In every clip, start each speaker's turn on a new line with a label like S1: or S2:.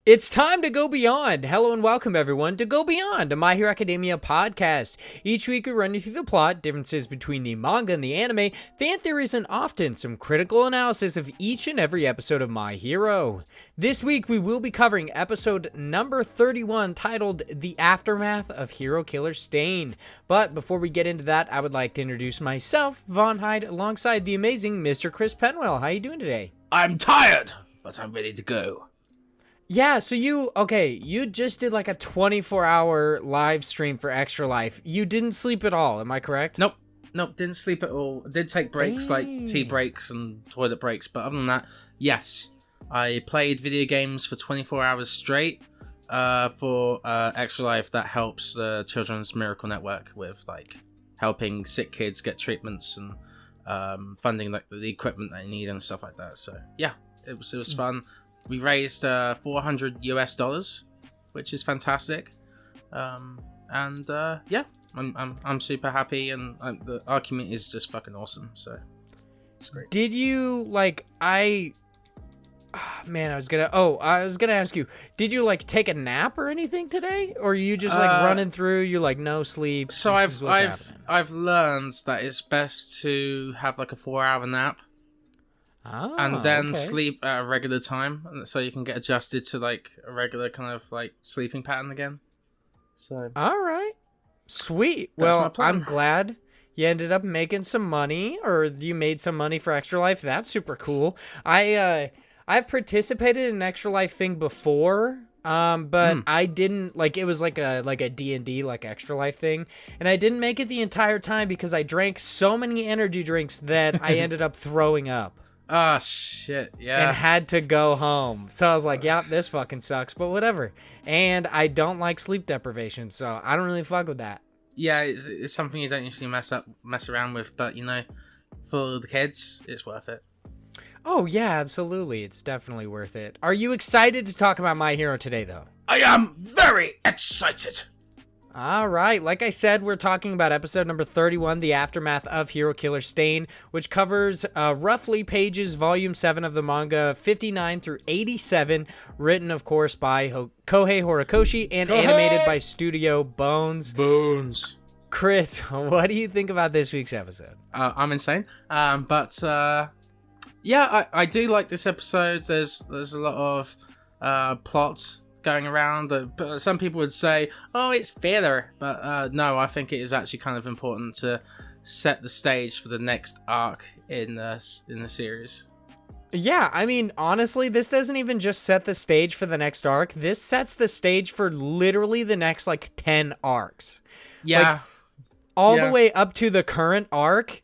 S1: It's time to go beyond. Hello and welcome everyone to Go Beyond, a My Hero Academia podcast. Each week we run you through the plot, differences between the manga and the anime, fan theories, and often some critical analysis of each and every episode of My Hero. This week we will be covering episode number 31 titled The Aftermath of Hero Killer Stain. But before we get into that, I would like to introduce myself, Von Hyde, alongside the amazing Mr. Chris Penwell. How are you doing today?
S2: I'm tired, but I'm ready to go.
S1: Yeah, so you just did like a 24-hour live stream for Extra Life. You didn't sleep at all, am I correct?
S2: Nope, didn't sleep at all. I did take breaks, like tea breaks and toilet breaks, but other than that, yes. I played video games for 24 hours straight for Extra Life. That helps the Children's Miracle Network with like helping sick kids get treatments and funding like the equipment they need and stuff like that. So yeah, it was fun. We raised $400 US, which is fantastic, yeah, I'm super happy, and our community is just fucking awesome. So it's great.
S1: Did you like? I was gonna ask you. Did you like take a nap or anything today, or are you just like running through? You're like no sleep.
S2: So I've learned that it's best to have like a 4-hour nap.
S1: Oh,
S2: and then
S1: okay.
S2: sleep at a regular time, so you can get adjusted to like a regular kind of like sleeping pattern again. So
S1: all right, sweet.
S2: That's my
S1: well,
S2: plan.
S1: I'm glad you ended up making some money, or you made some money for Extra Life. That's super cool. I've participated in an Extra Life thing before, but I didn't like. It was like a D&D like Extra Life thing, and I didn't make it the entire time because I drank so many energy drinks that I ended up throwing up.
S2: Oh, shit, yeah.
S1: And had to go home. So I was like, yeah, this fucking sucks, but whatever. And I don't like sleep deprivation, so I don't really fuck with that.
S2: Yeah, it's something you don't usually mess around with, but, you know, for the kids, it's worth it.
S1: Oh, yeah, absolutely. It's definitely worth it. Are you excited to talk about My Hero today, though?
S2: I am very excited.
S1: All right, like I said, we're talking about episode number 31, The Aftermath of Hero Killer Stain, which covers roughly pages volume 7 of the manga 59 through 87, written, of course, by Kohei Horikoshi and animated by Studio Bones. Chris, what do you think about this week's episode?
S2: I'm insane, but yeah, I do like this episode. There's a lot of plot going around, but some people would say, oh, it's filler, but no, I think it is actually kind of important to set the stage for the next arc in the series.
S1: Yeah, I mean, honestly, this doesn't even just set the stage for the next arc. This sets the stage for literally the next like 10 arcs.
S2: Yeah.
S1: Like, the way up to the current arc,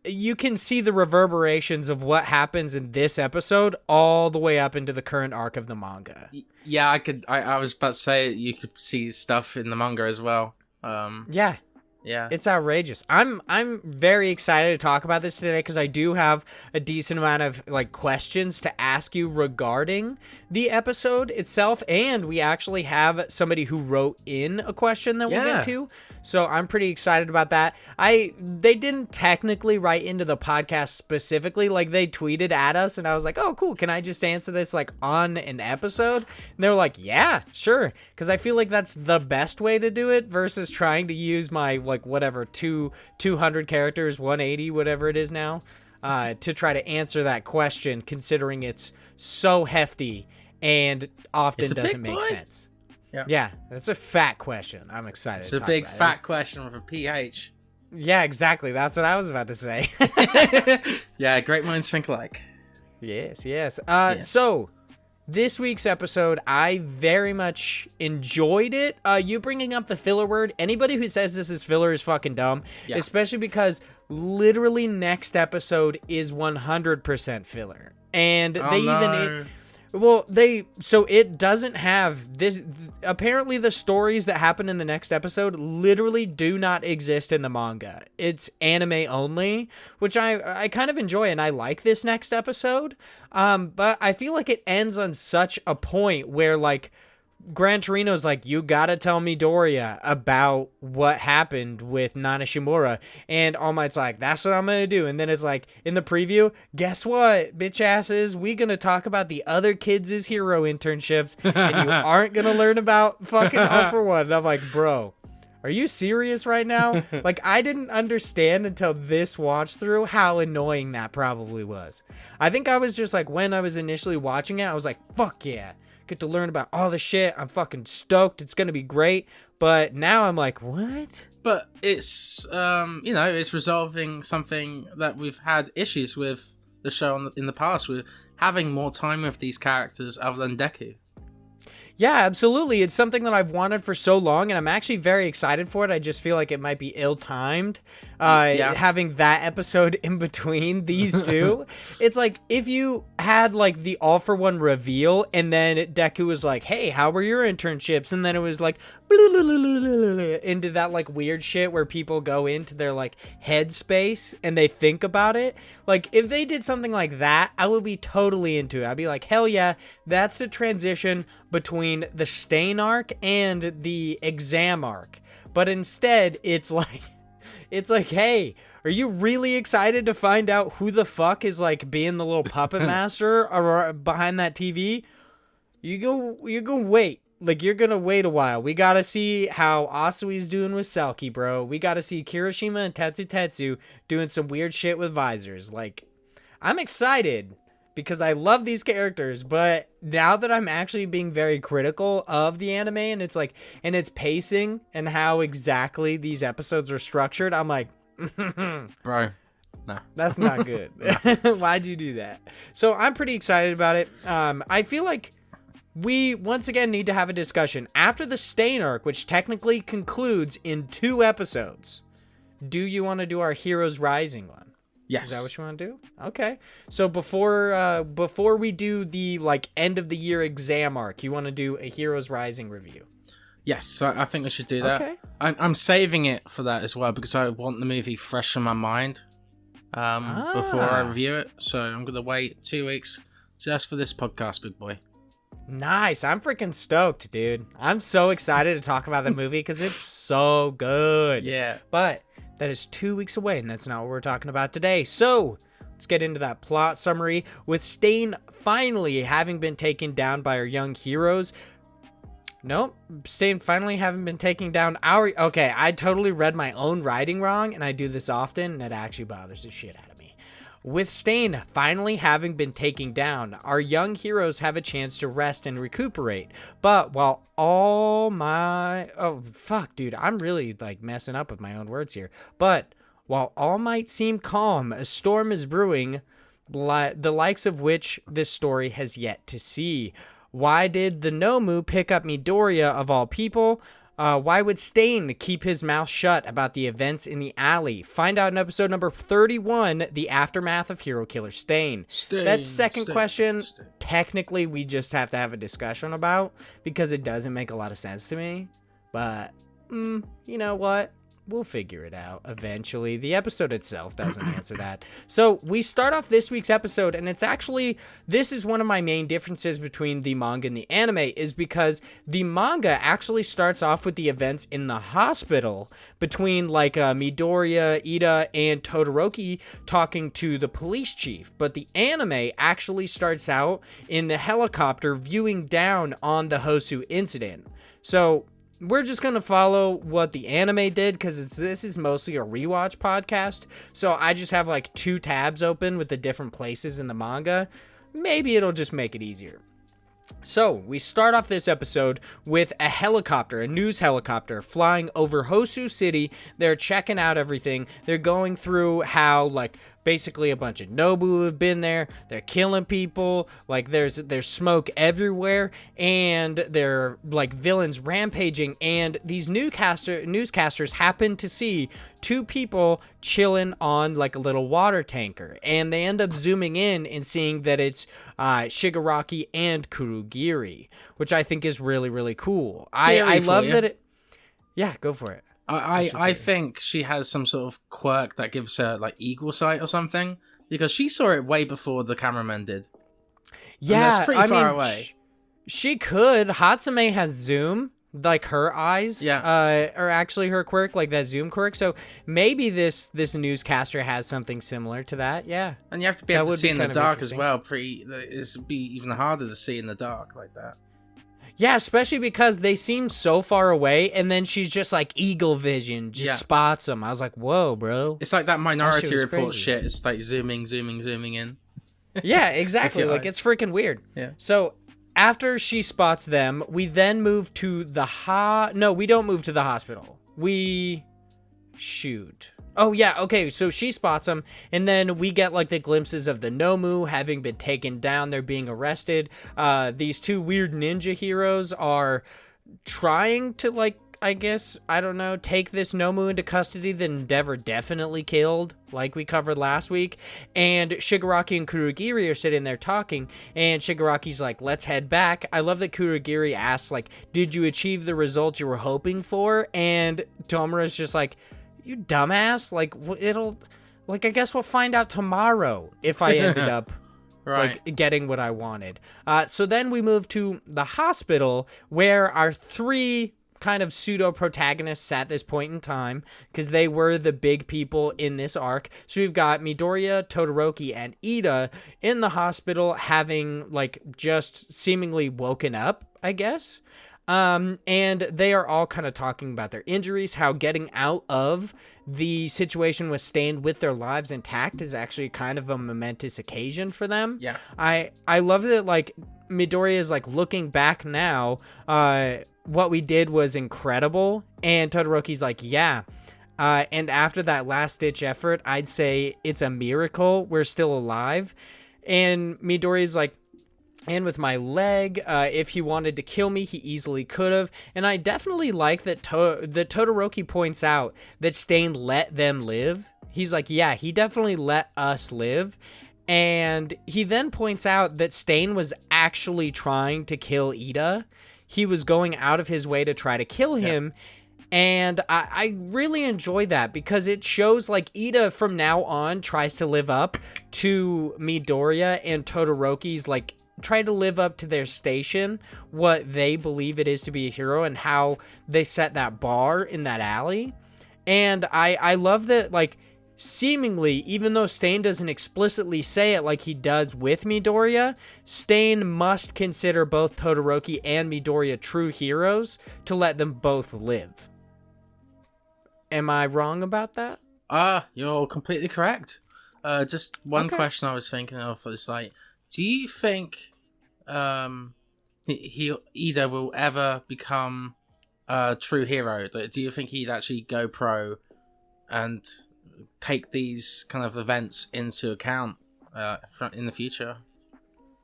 S1: you can see the reverberations of what happens in this episode all the way up into the current arc of the manga.
S2: Yeah, I was about to say you could see stuff in the manga as well. Yeah.
S1: It's outrageous. I'm very excited to talk about this today because I do have a decent amount of like questions to ask you regarding the episode itself, and we actually have somebody who wrote in a question that we'll get to. So I'm pretty excited about that. They didn't technically write into the podcast specifically, like they tweeted at us and I was like, "Oh, cool. Can I just answer this like on an episode?" And they were like, "Yeah, sure." Cuz I feel like that's the best way to do it versus trying to use my like whatever 200 characters, 180, whatever it is now, to try to answer that question, considering it's so hefty and often doesn't make sense. Yeah, that's a fat question. I'm excited.
S2: It's a big fat question with a PH.
S1: Yeah, exactly. That's what I was about to say.
S2: Yeah, great minds think alike.
S1: Yes. So this week's episode, I very much enjoyed it. You bringing up the filler word, anybody who says this is filler is fucking dumb, especially because literally next episode is 100% filler. And Well, so it doesn't have this. Apparently, the stories that happen in the next episode literally do not exist in the manga. It's anime only, which I kind of enjoy, and I like this next episode. But I feel like it ends on such a point where, like, Gran Torino's like, you gotta tell Midoriya about what happened with Nana Shimura, and All Might's like, that's what I'm gonna do. And then it's like, in the preview, guess what, bitch asses, we gonna talk about the other kids' hero internships, and you aren't gonna learn about fucking All for One. And I'm like, bro, are you serious right now? Like, I didn't understand until this watch through how annoying that probably was. I think I was just like, when I was initially watching it, I was like, fuck yeah, get to learn about all the shit. I'm fucking stoked. It's gonna be great. But now I'm like, what?
S2: But it's it's resolving something that we've had issues with the show in the past, with having more time with these characters other than Deku.
S1: Yeah, absolutely. It's something that I've wanted for so long, and I'm actually very excited for it. I just feel like it might be ill-timed, having that episode in between these two. It's like, if you had, like, the all-for-one reveal, and then Deku was like, hey, how were your internships? And then it was like, into that, like, weird shit where people go into their, like, headspace, and they think about it. Like, if they did something like that, I would be totally into it. I'd be like, hell yeah, that's the transition between the Stain arc and the exam arc. But instead, it's like, hey, are you really excited to find out who the fuck is, like, being the little puppet master or behind that TV? You go wait. Like, you're gonna wait a while. We gotta see how Asui's doing with Selkie, bro. We gotta see Kirishima and Tetsu doing some weird shit with visors. Like, I'm excited because I love these characters, but now that I'm actually being very critical of the anime and it's like, and its pacing and how exactly these episodes are structured, I'm like,
S2: bro, nah,
S1: that's not good. Why'd you do that? So I'm pretty excited about it. I feel like we once again need to have a discussion after the Stain arc, which technically concludes in 2 episodes. Do you want to do our Heroes Rising one?
S2: Yes.
S1: Is that what you want to do? Okay. So before we do the, like, end of the year exam arc, you want to do a Heroes Rising review?
S2: Yes, so I think we should do that.
S1: Okay.
S2: I'm saving it for that as well because I want the movie fresh in my mind before I review it. So I'm going to wait 2 weeks just for this podcast, big boy.
S1: Nice. I'm freaking stoked, dude. I'm so excited to talk about the movie because it's so good.
S2: Yeah.
S1: But that is 2 weeks away, and that's not what we're talking about today. So let's get into that plot summary. With Stain finally having been taken down by our young heroes. Nope. Stain finally having been taken down our... Okay, I totally read my own writing wrong, and I do this often, and it actually bothers the shit out of me. With Stain finally having been taken down, our young heroes have a chance to rest and recuperate. But while all my... Oh, fuck, dude. I'm really, like, messing up with my own words here. But while all might seem calm, a storm is brewing, the likes of which this story has yet to see. Why did the Nomu pick up Midoriya of all people? Why would Stain keep his mouth shut about the events in the alley? Find out in episode number 31, The Aftermath of Hero Killer Stain. That second question, technically, we just have to have a discussion about because it doesn't make a lot of sense to me. But, you know what? We'll figure it out eventually. The episode itself doesn't answer that. So we start off this week's episode, and it's actually, this is one of my main differences between the manga and the anime, is because the manga actually starts off with the events in the hospital between, like, Midoriya, Ida, and Todoroki talking to the police chief. But the anime actually starts out in the helicopter viewing down on the Hosu incident. So we're just going to follow what the anime did because this is mostly a rewatch podcast. So I just have, like, 2 tabs open with the different places in the manga. Maybe it'll just make it easier. So we start off this episode with a helicopter, a news helicopter, flying over Hosu City. They're checking out everything. They're going through how, like, basically a bunch of Nobu have been there. They're killing people. Like there's smoke everywhere, and they're like villains rampaging. And these newscasters happen to see two people chilling on like a little water tanker, and they end up zooming in and seeing that it's Shigaraki and Kurogiri, which I think is really, really cool. I love that it. Yeah, go for it.
S2: I think she has some sort of quirk that gives her like eagle sight or something, because she saw it way before the cameraman did.
S1: Yeah,
S2: and that's pretty far away.
S1: She could. Hatsume has zoom, like her eyes.
S2: Yeah.
S1: Are actually her quirk, like that zoom quirk. So maybe this newscaster has something similar to that. Yeah.
S2: And you have to be able to see in the dark as well. It'd be even harder to see in the dark like that.
S1: Yeah, especially because they seem so far away, and then she's just like eagle vision, just spots them. I was like, whoa, bro.
S2: It's like that Minority Report
S1: crazy.
S2: shit. It's like zooming in.
S1: Yeah, exactly. Like, it's freaking weird.
S2: Yeah.
S1: So after she spots them, we then move to the No, we don't move to the hospital. We shoot. Oh, yeah, okay, so she spots them, and then we get, like, the glimpses of the Nomu having been taken down. They're being arrested. These two weird ninja heroes are trying to, like, I guess, I don't know, take this Nomu into custody that Endeavor definitely killed, like we covered last week. And Shigaraki and Kurogiri are sitting there talking, and Shigaraki's like, let's head back. I love that Kurogiri asks, like, did you achieve the result you were hoping for? And Tomura's just like, you dumbass, like, I guess we'll find out tomorrow if I ended up
S2: right.
S1: like getting what I wanted. So then we move to the hospital, where our three kind of pseudo protagonists at this point in time, because they were the big people in this arc. So we've got Midoriya, Todoroki, and Ida in the hospital, having like just seemingly woken up, I guess. And they are all kind of talking about their injuries, how getting out of the situation with Stain with their lives intact is actually kind of a momentous occasion for them.
S2: Yeah.
S1: I love that, like, Midoriya is, like, looking back now, what we did was incredible, and Todoroki's like, yeah. And after that last-ditch effort, I'd say it's a miracle we're still alive. And Midoriya's like, and with my leg, if he wanted to kill me, he easily could have. And I definitely like that that Todoroki points out that Stain let them live. He's like, yeah, he definitely let us live. And he then points out that Stain was actually trying to kill Ida. He was going out of his way to try to kill him. And I really enjoy that, because it shows like Ida from now on tries to live up to Midoriya and Todoroki's, like, try to live up to their station, what they believe it is to be a hero, and how they set that bar in that alley. And I love that, like, seemingly, even though Stain doesn't explicitly say it like he does with Midoriya, Stain must consider both Todoroki and Midoriya true heroes to let them both live. Am I wrong about that?
S2: You're completely correct. Just one question I was thinking of was, like, do you think Ida will ever become a true hero? Do you think he'd actually go pro and take these kind of events into account in the future?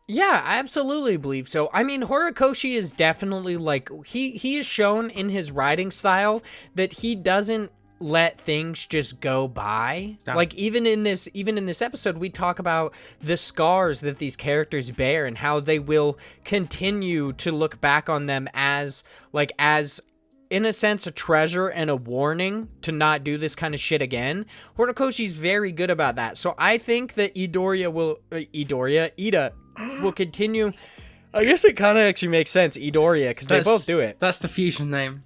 S1: Yeah, I absolutely believe so. I mean, Horikoshi is definitely, like, he is shown in his writing style that he doesn't let things just go by.
S2: Yeah.
S1: Like, even in this episode, we talk about the scars that these characters bear and how they will continue to look back on them as in a sense a treasure and a warning to not do this kind of shit again. Horikoshi's very good about that. So I think that Ida will continue. I guess it kind of actually makes sense, Midoriya, because they both do it.
S2: That's the fusion name.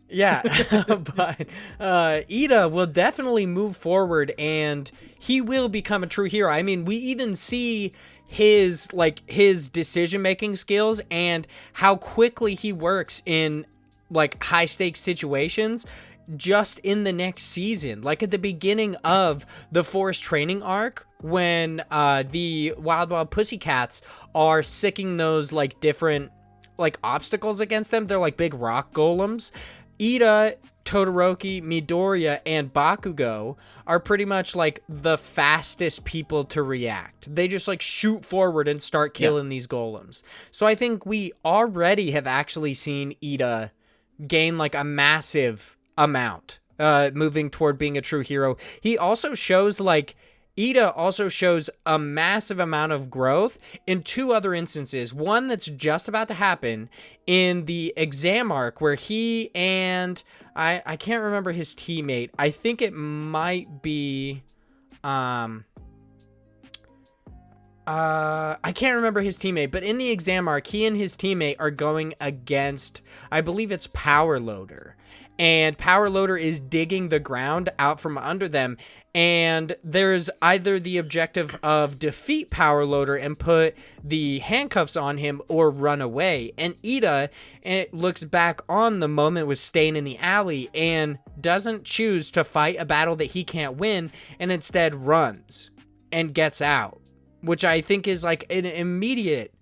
S1: Yeah, but Ida will definitely move forward, and he will become a true hero. I mean, we even see his decision-making skills and how quickly he works in, like, high-stakes situations just in the next season. Like, at the beginning of the Forest Training arc, when the Wild Pussycats are sicking those, like, different, like, obstacles against them. They're like big rock golems. Ida Todoroki, Midoriya, and Bakugo are pretty much like the fastest people to react. They just like shoot forward and start killing these golems. So I think we already have actually seen Ida gain like a massive amount, moving toward being a true hero. He also shows like Ida also shows a massive amount of growth in two other instances. One that's just about to happen in the exam arc where he and I can't remember his teammate. I think it might be I can't remember his teammate, but in the exam arc, he and his teammate are going against, I believe it's Power Loader. And Power Loader is digging the ground out from under them. And there's either the objective of defeat Power Loader and put the handcuffs on him or run away. And Ida looks back on the moment with Stain in the alley and doesn't choose to fight a battle that he can't win and instead runs and gets out, which I think is like an immediate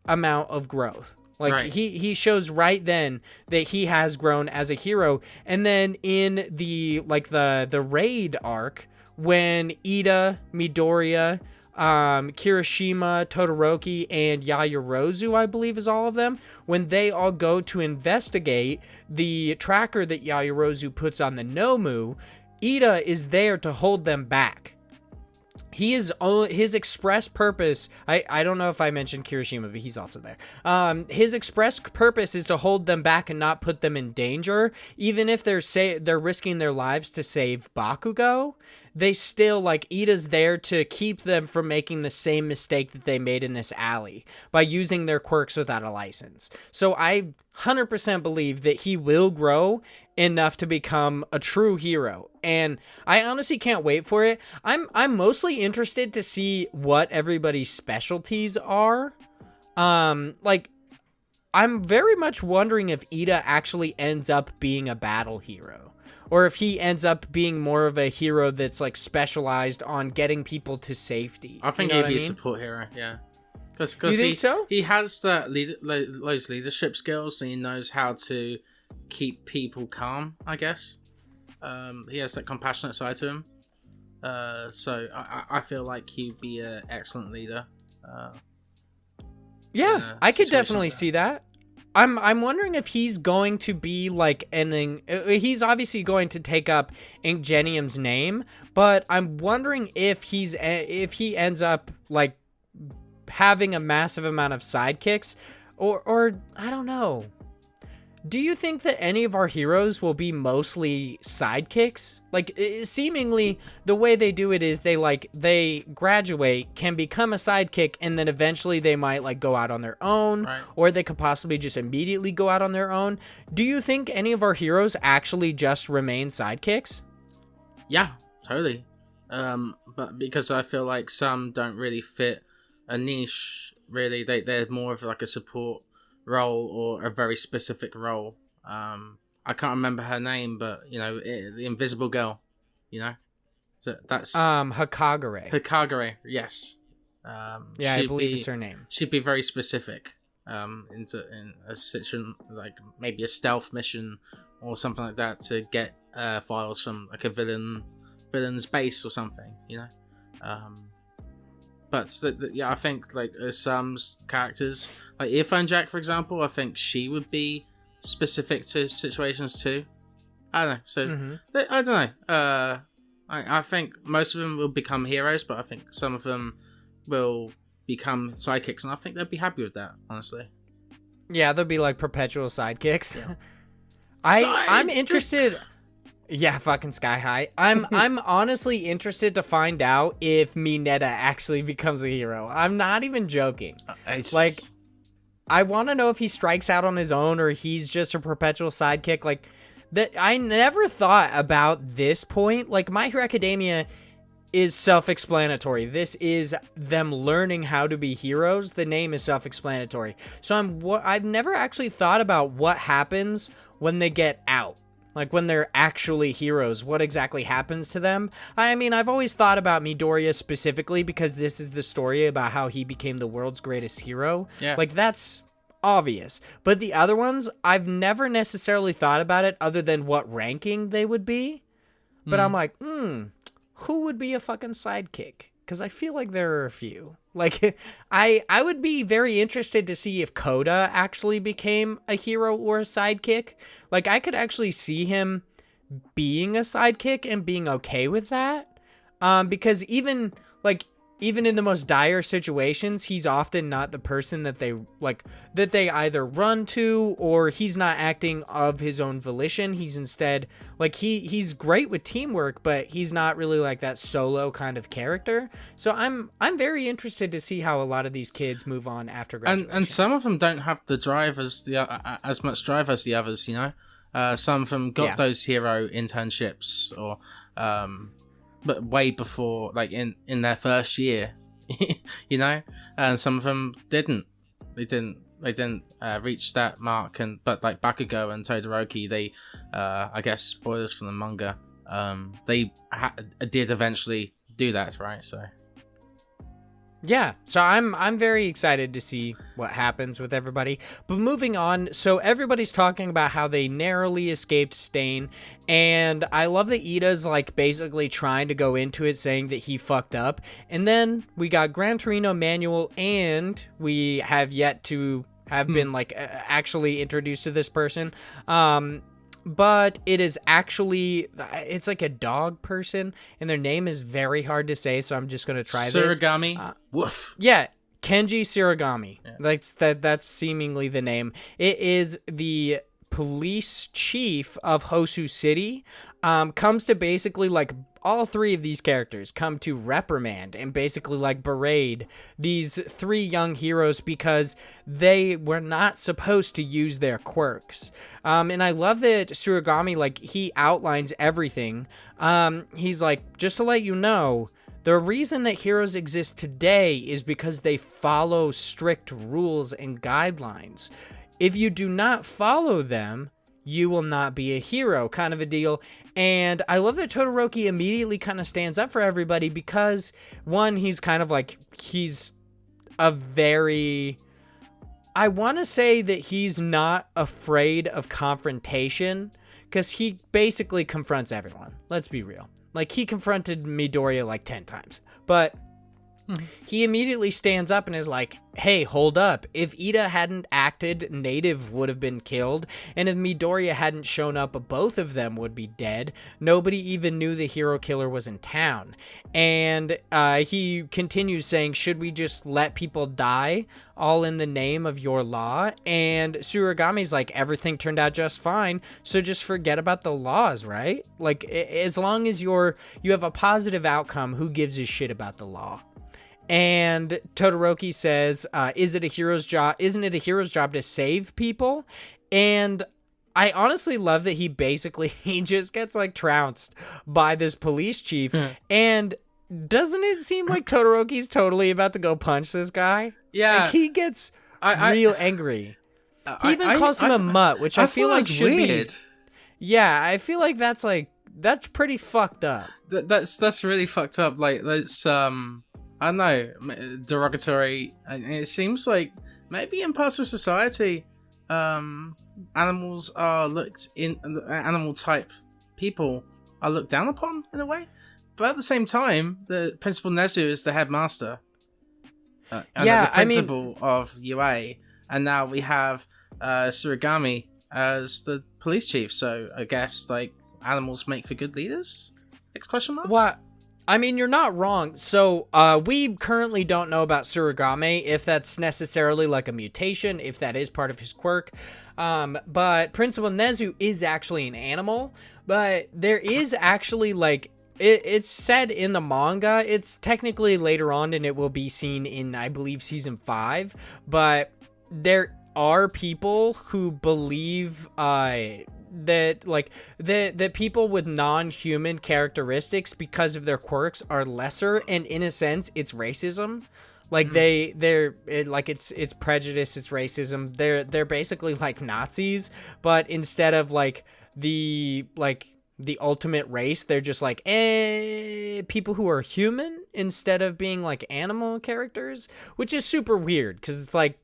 S1: amount of growth. Like
S2: right.
S1: he shows right then that he has grown as a hero. And then in the like the raid arc, when Ida, Midoriya, Kirishima, Todoroki, and Yaoyorozu, I believe is all of them, when they all go to investigate the tracker that Yaoyorozu puts on the Nomu, Ida is there to hold them back. He is his express purpose. I don't know if I mentioned Kirishima, but he's also there. His express purpose is to hold them back and not put them in danger. Even if they're risking their lives to save Bakugo, they still like Ida's there to keep them from making the same mistake that they made in this alley by using their quirks without a license. So I 100% believe that he will grow enough to become a true hero, and I honestly can't wait for it. I'm mostly interested to see what everybody's specialties are. Like I'm very much wondering if Ida actually ends up being a battle hero, or if he ends up being more of a hero that's like specialized on getting people to safety.
S2: I think he'd be a support hero, yeah. Because
S1: you think so?
S2: He has that those leadership skills, and he knows how to keep people calm, I guess. He has that compassionate side to him. So I feel like he'd be an excellent leader.
S1: Yeah, I could definitely see that. I'm wondering if he's going to be like he's obviously going to take up Ingenium's name, but I'm wondering if he ends up like having a massive amount of sidekicks, or I don't know. Do you think that any of our heroes will be mostly sidekicks? Like, seemingly, the way they do it is they graduate, can become a sidekick, and then eventually they might, like, go out on their own,
S2: right.
S1: Or they could possibly just immediately go out on their own. Do you think any of our heroes actually just remain sidekicks?
S2: Yeah, totally. But because I feel like some don't really fit a niche, really. They're more of, like, a support role or a very specific role. I can't remember her name, but the invisible girl, so that's Hikagure, yes.
S1: Yeah, I believe it's her name.
S2: She'd be very specific in a situation like maybe a stealth mission or something like that to get files from like a villain's base or something, But yeah, I think like there's some characters like Earphone Jack, for example. I think she would be specific to situations too. I don't know. So I don't know. I think most of them will become heroes, but I think some of them will become sidekicks, and I think they'd be happy with that, honestly.
S1: Yeah, they'll be like perpetual sidekicks. Yeah. I'm interested. Yeah, fucking Sky High. I'm honestly interested to find out if Mineta actually becomes a hero. I'm not even joking. Like, I want to know if he strikes out on his own or he's just a perpetual sidekick. Like, that I never thought about this point. Like, My Hero Academia is self-explanatory. This is them learning how to be heroes. The name is self-explanatory. So I've never actually thought about what happens when they get out. Like, when they're actually heroes, what exactly happens to them? I mean, I've always thought about Midoriya specifically because this is the story about how he became the world's greatest hero.
S2: Yeah.
S1: Like, that's obvious. But the other ones, I've never necessarily thought about it other than what ranking they would be. But I'm like, who would be a fucking sidekick? Because I feel like there are a few. Like, I would be very interested to see if Koda actually became a hero or a sidekick. Like, I could actually see him being a sidekick and being okay with that. Because even in the most dire situations, he's often not the person that they either run to, or he's not acting of his own volition. He's instead like he's great with teamwork, but he's not really like that solo kind of character. So I'm very interested to see how a lot of these kids move on after graduation.
S2: And some of them don't have the drive as much drive as the others, you know. Some of them got those hero internships or but way before, like in their first year, you know, and some of them didn't. They didn't reach that mark. But like Bakugo and Todoroki, they, I guess, spoilers from the manga, they did eventually do that, right? So.
S1: Yeah, so I'm very excited to see what happens with everybody. But moving on, so everybody's talking about how they narrowly escaped Stain, and I love that Ida's like basically trying to go into it saying that he fucked up. And then we got Gran Torino Manual, and we have yet to have been like actually introduced to this person. But it is actually, it's like a dog person, and their name is very hard to say, so I'm just going to try this.
S2: Surigami? Woof.
S1: Yeah, Kenji Surigami. Yeah. That's seemingly the name. It is the police chief of Hosu City. Comes to basically like all three of these characters come to reprimand and basically like berate these three young heroes because they were not supposed to use their quirks. And I love that Surigami, like, he outlines everything. He's like, just to let you know, the reason that heroes exist today is because they follow strict rules and guidelines. If you do not follow them, you will not be a hero, kind of a deal. And I love that Todoroki immediately kind of stands up for everybody because, one, he's kind of like, he's a very, I want to say that he's not afraid of confrontation because he basically confronts everyone. Let's be real. Like, he confronted Midoriya like 10 times, but he immediately stands up and is like, hey, hold up. If Ida hadn't acted, Native would have been killed. And if Midoriya hadn't shown up, both of them would be dead. Nobody even knew the hero killer was in town. And he continues saying, should we just let people die all in the name of your law? And Surigami's like, everything turned out just fine, so just forget about the laws, right? Like, as long as you have a positive outcome, who gives a shit about the law? And Todoroki says, isn't it a hero's job to save people? And I honestly love that he just gets like trounced by this police chief. And doesn't it seem like Todoroki's totally about to go punch this guy?
S2: Yeah.
S1: Like, he gets real angry. He even calls him a mutt, which I feel like should
S2: weird.
S1: be. Yeah, I feel like that's pretty fucked up.
S2: That's really fucked up. Like, that's I don't know, derogatory. And it seems like maybe in parts of society, animals are animal type people are looked down upon in a way. But at the same time, the Principal Nezu is the headmaster. And the principal of UA. And now we have Surigami as the police chief. So I guess, like, animals make for good leaders? Next question mark?
S1: What? I mean, you're not wrong. So, we currently don't know about Surigami, if that's necessarily like a mutation, if that is part of his quirk. But Principal Nezu is actually an animal, but there is actually like, it's said in the manga, it's technically later on and it will be seen in, I believe, season 5, but there are people who believe, that people with non-human characteristics because of their quirks are lesser, and in a sense it's racism. Like it's prejudice, it's racism. They're basically like Nazis, but instead of like the ultimate race, they're just like people who are human instead of being like animal characters, which is super weird because it's like,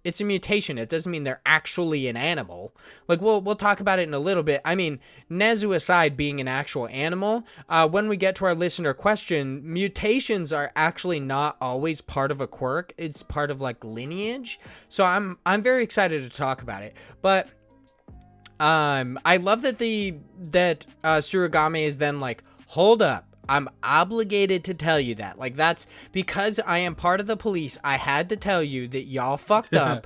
S1: it's a mutation. It doesn't mean they're actually an animal. Like, we'll talk about it in a little bit. I mean, Nezu aside being an actual animal, when we get to our listener question, mutations are actually not always part of a quirk. It's part of, like, lineage. So I'm very excited to talk about it. But I love that Surigame is then like, hold up. I'm obligated to tell you that. Like, that's because I am part of the police. I had to tell you that y'all fucked up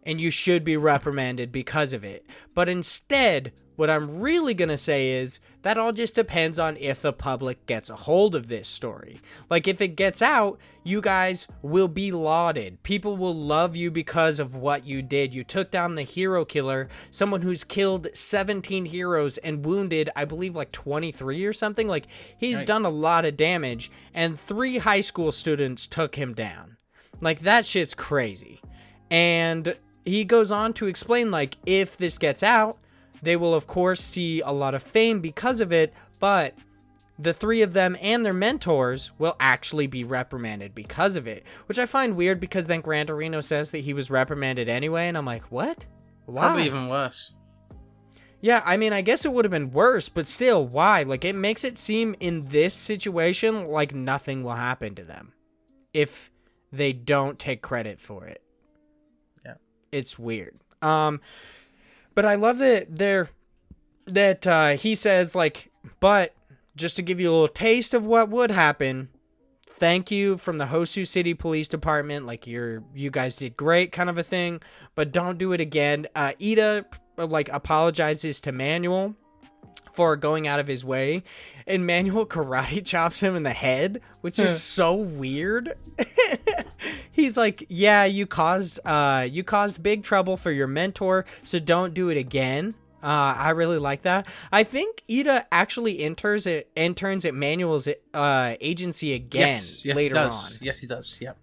S1: and you should be reprimanded because of it. But instead, what I'm really going to say is that all just depends on if the public gets a hold of this story. Like, if it gets out, you guys will be lauded. People will love you because of what you did. You took down the hero killer, someone who's killed 17 heroes and wounded, I believe, like 23 or something. Like, he's done a lot of damage, and 3 high school students took him down. Like, that shit's crazy. And he goes on to explain, like, if this gets out, they will, of course, see a lot of fame because of it, but the 3 of them and their mentors will actually be reprimanded because of it, which I find weird because then Gran Torino says that he was reprimanded anyway, and I'm like, what? Why?
S2: Probably even worse.
S1: Yeah, I mean, I guess it would have been worse, but still, why? Like, it makes it seem in this situation like nothing will happen to them if they don't take credit for it.
S2: Yeah.
S1: It's weird. But I love that he says, like, but just to give you a little taste of what would happen, thank you from the Hosu City Police Department. Like, you guys did great, kind of a thing, but don't do it again. Ida, like, apologizes to Manuel for going out of his way, and Manuel karate chops him in the head, which is so weird. He's like, yeah, you caused big trouble for your mentor, so don't do it again. I really like that. I think Ida actually interns at Manuel's agency again later on.
S2: Yes, he does. Yep.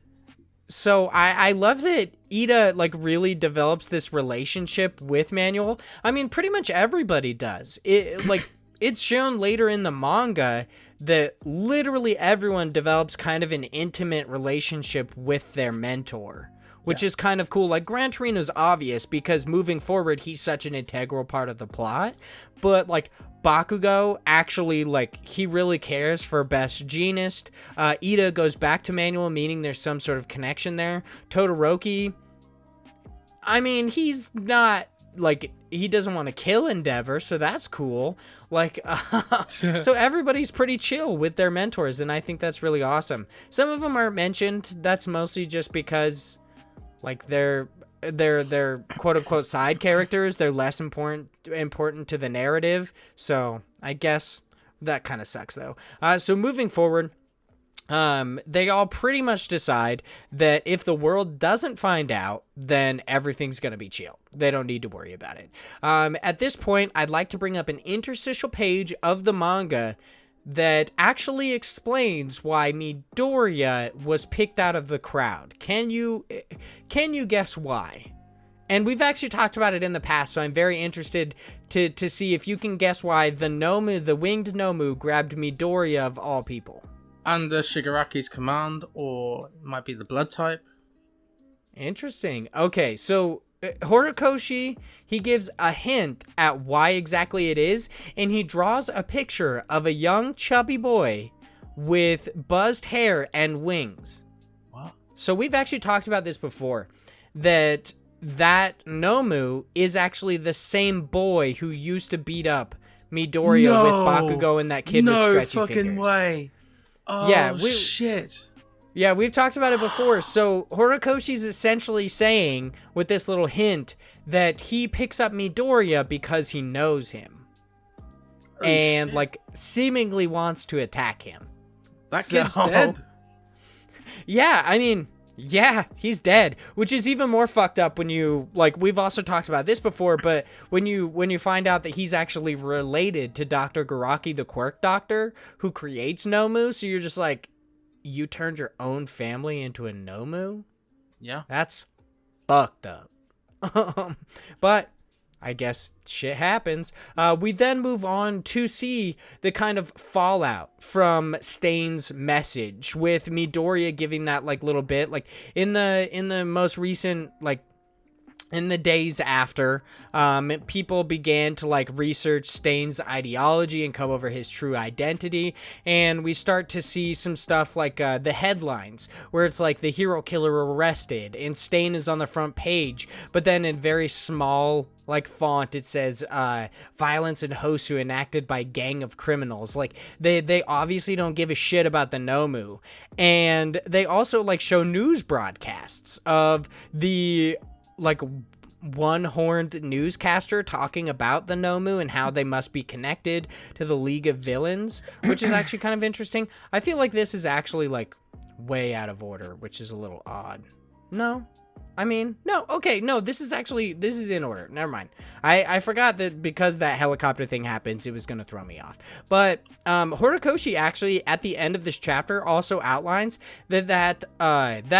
S1: So I love that Ida, like, really develops this relationship with Manuel. I mean, pretty much everybody does. It's shown later in the manga that literally everyone develops kind of an intimate relationship with their mentor, which is kind of cool. Like, Gran Torino's obvious because moving forward, he's such an integral part of the plot. But, like, Bakugo actually, like, he really cares for Best Jeanist. Ida goes back to Manuel, meaning there's some sort of connection there. Todoroki, I mean, he's not, like, he doesn't want to kill Endeavor, so that's cool. Like, so everybody's pretty chill with their mentors, and I think that's really awesome. Some of them aren't mentioned. That's mostly just because, like, they're quote unquote side characters. They're less important to the narrative. So I guess that kind of sucks though. So moving forward, they all pretty much decide that if the world doesn't find out, then everything's going to be chill. They don't need to worry about it. At this point, I'd like to bring up an interstitial page of the manga that actually explains why Midoriya was picked out of the crowd. Can you guess why? And we've actually talked about it in the past, so I'm very interested to see if you can guess why the winged Nomu grabbed Midoriya of all people.
S2: Under Shigaraki's command, or it might be the blood type.
S1: Interesting. Okay, so Horikoshi, he gives a hint at why exactly it is, and he draws a picture of a young chubby boy with buzzed hair and wings.
S2: Wow.
S1: So we've actually talked about this before, that Nomu is actually the same boy who used to beat up Midoriya with Bakugo and that kid with stretchy fingers.
S2: No fucking way. Oh, yeah, shit.
S1: Yeah, we've talked about it before. So Horikoshi's essentially saying, with this little hint, that he picks up Midoriya because he knows him. And, like, seemingly wants to attack him.
S2: That kid's dead?
S1: Yeah, I mean, yeah, he's dead. Which is even more fucked up when you, like, we've also talked about this before, but when you find out that he's actually related to Dr. Garaki, the quirk doctor, who creates Nomu, so you're just like, you turned your own family into a Nomu?
S2: Yeah.
S1: That's fucked up. But I guess shit happens. We then move on to see the kind of fallout from Stain's message, with Midoriya giving that, like, little bit, like, in the most recent, like, in the days after, people began to like research Stain's ideology and come over his true identity, and we start to see some stuff like the headlines where it's like the hero killer arrested and Stain is on the front page, but then in very small like font it says violence in Hosu enacted by gang of criminals. Like they obviously don't give a shit about the Nomu. And they also like show news broadcasts of the like one-horned newscaster talking about the Nomu and how they must be connected to the League of Villains, which is actually kind of interesting. I feel like this is actually like way out of order, which is a little odd. No, okay, no, this is in order. Never mind. I forgot that because that helicopter thing happens, it was going to throw me off. But Horikoshi actually, at the end of this chapter, also outlines that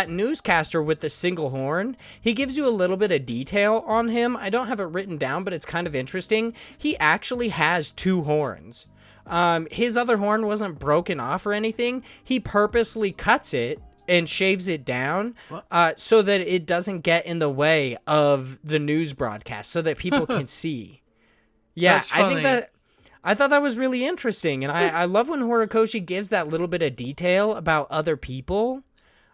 S1: newscaster with the single horn, he gives you a little bit of detail on him. I don't have it written down, but it's kind of interesting. He actually has 2 horns. His other horn wasn't broken off or anything. He purposely cuts it and shaves it down so that it doesn't get in the way of the news broadcast so that people can see. Yeah, I thought that was really interesting. And I love when Horikoshi gives that little bit of detail about other people.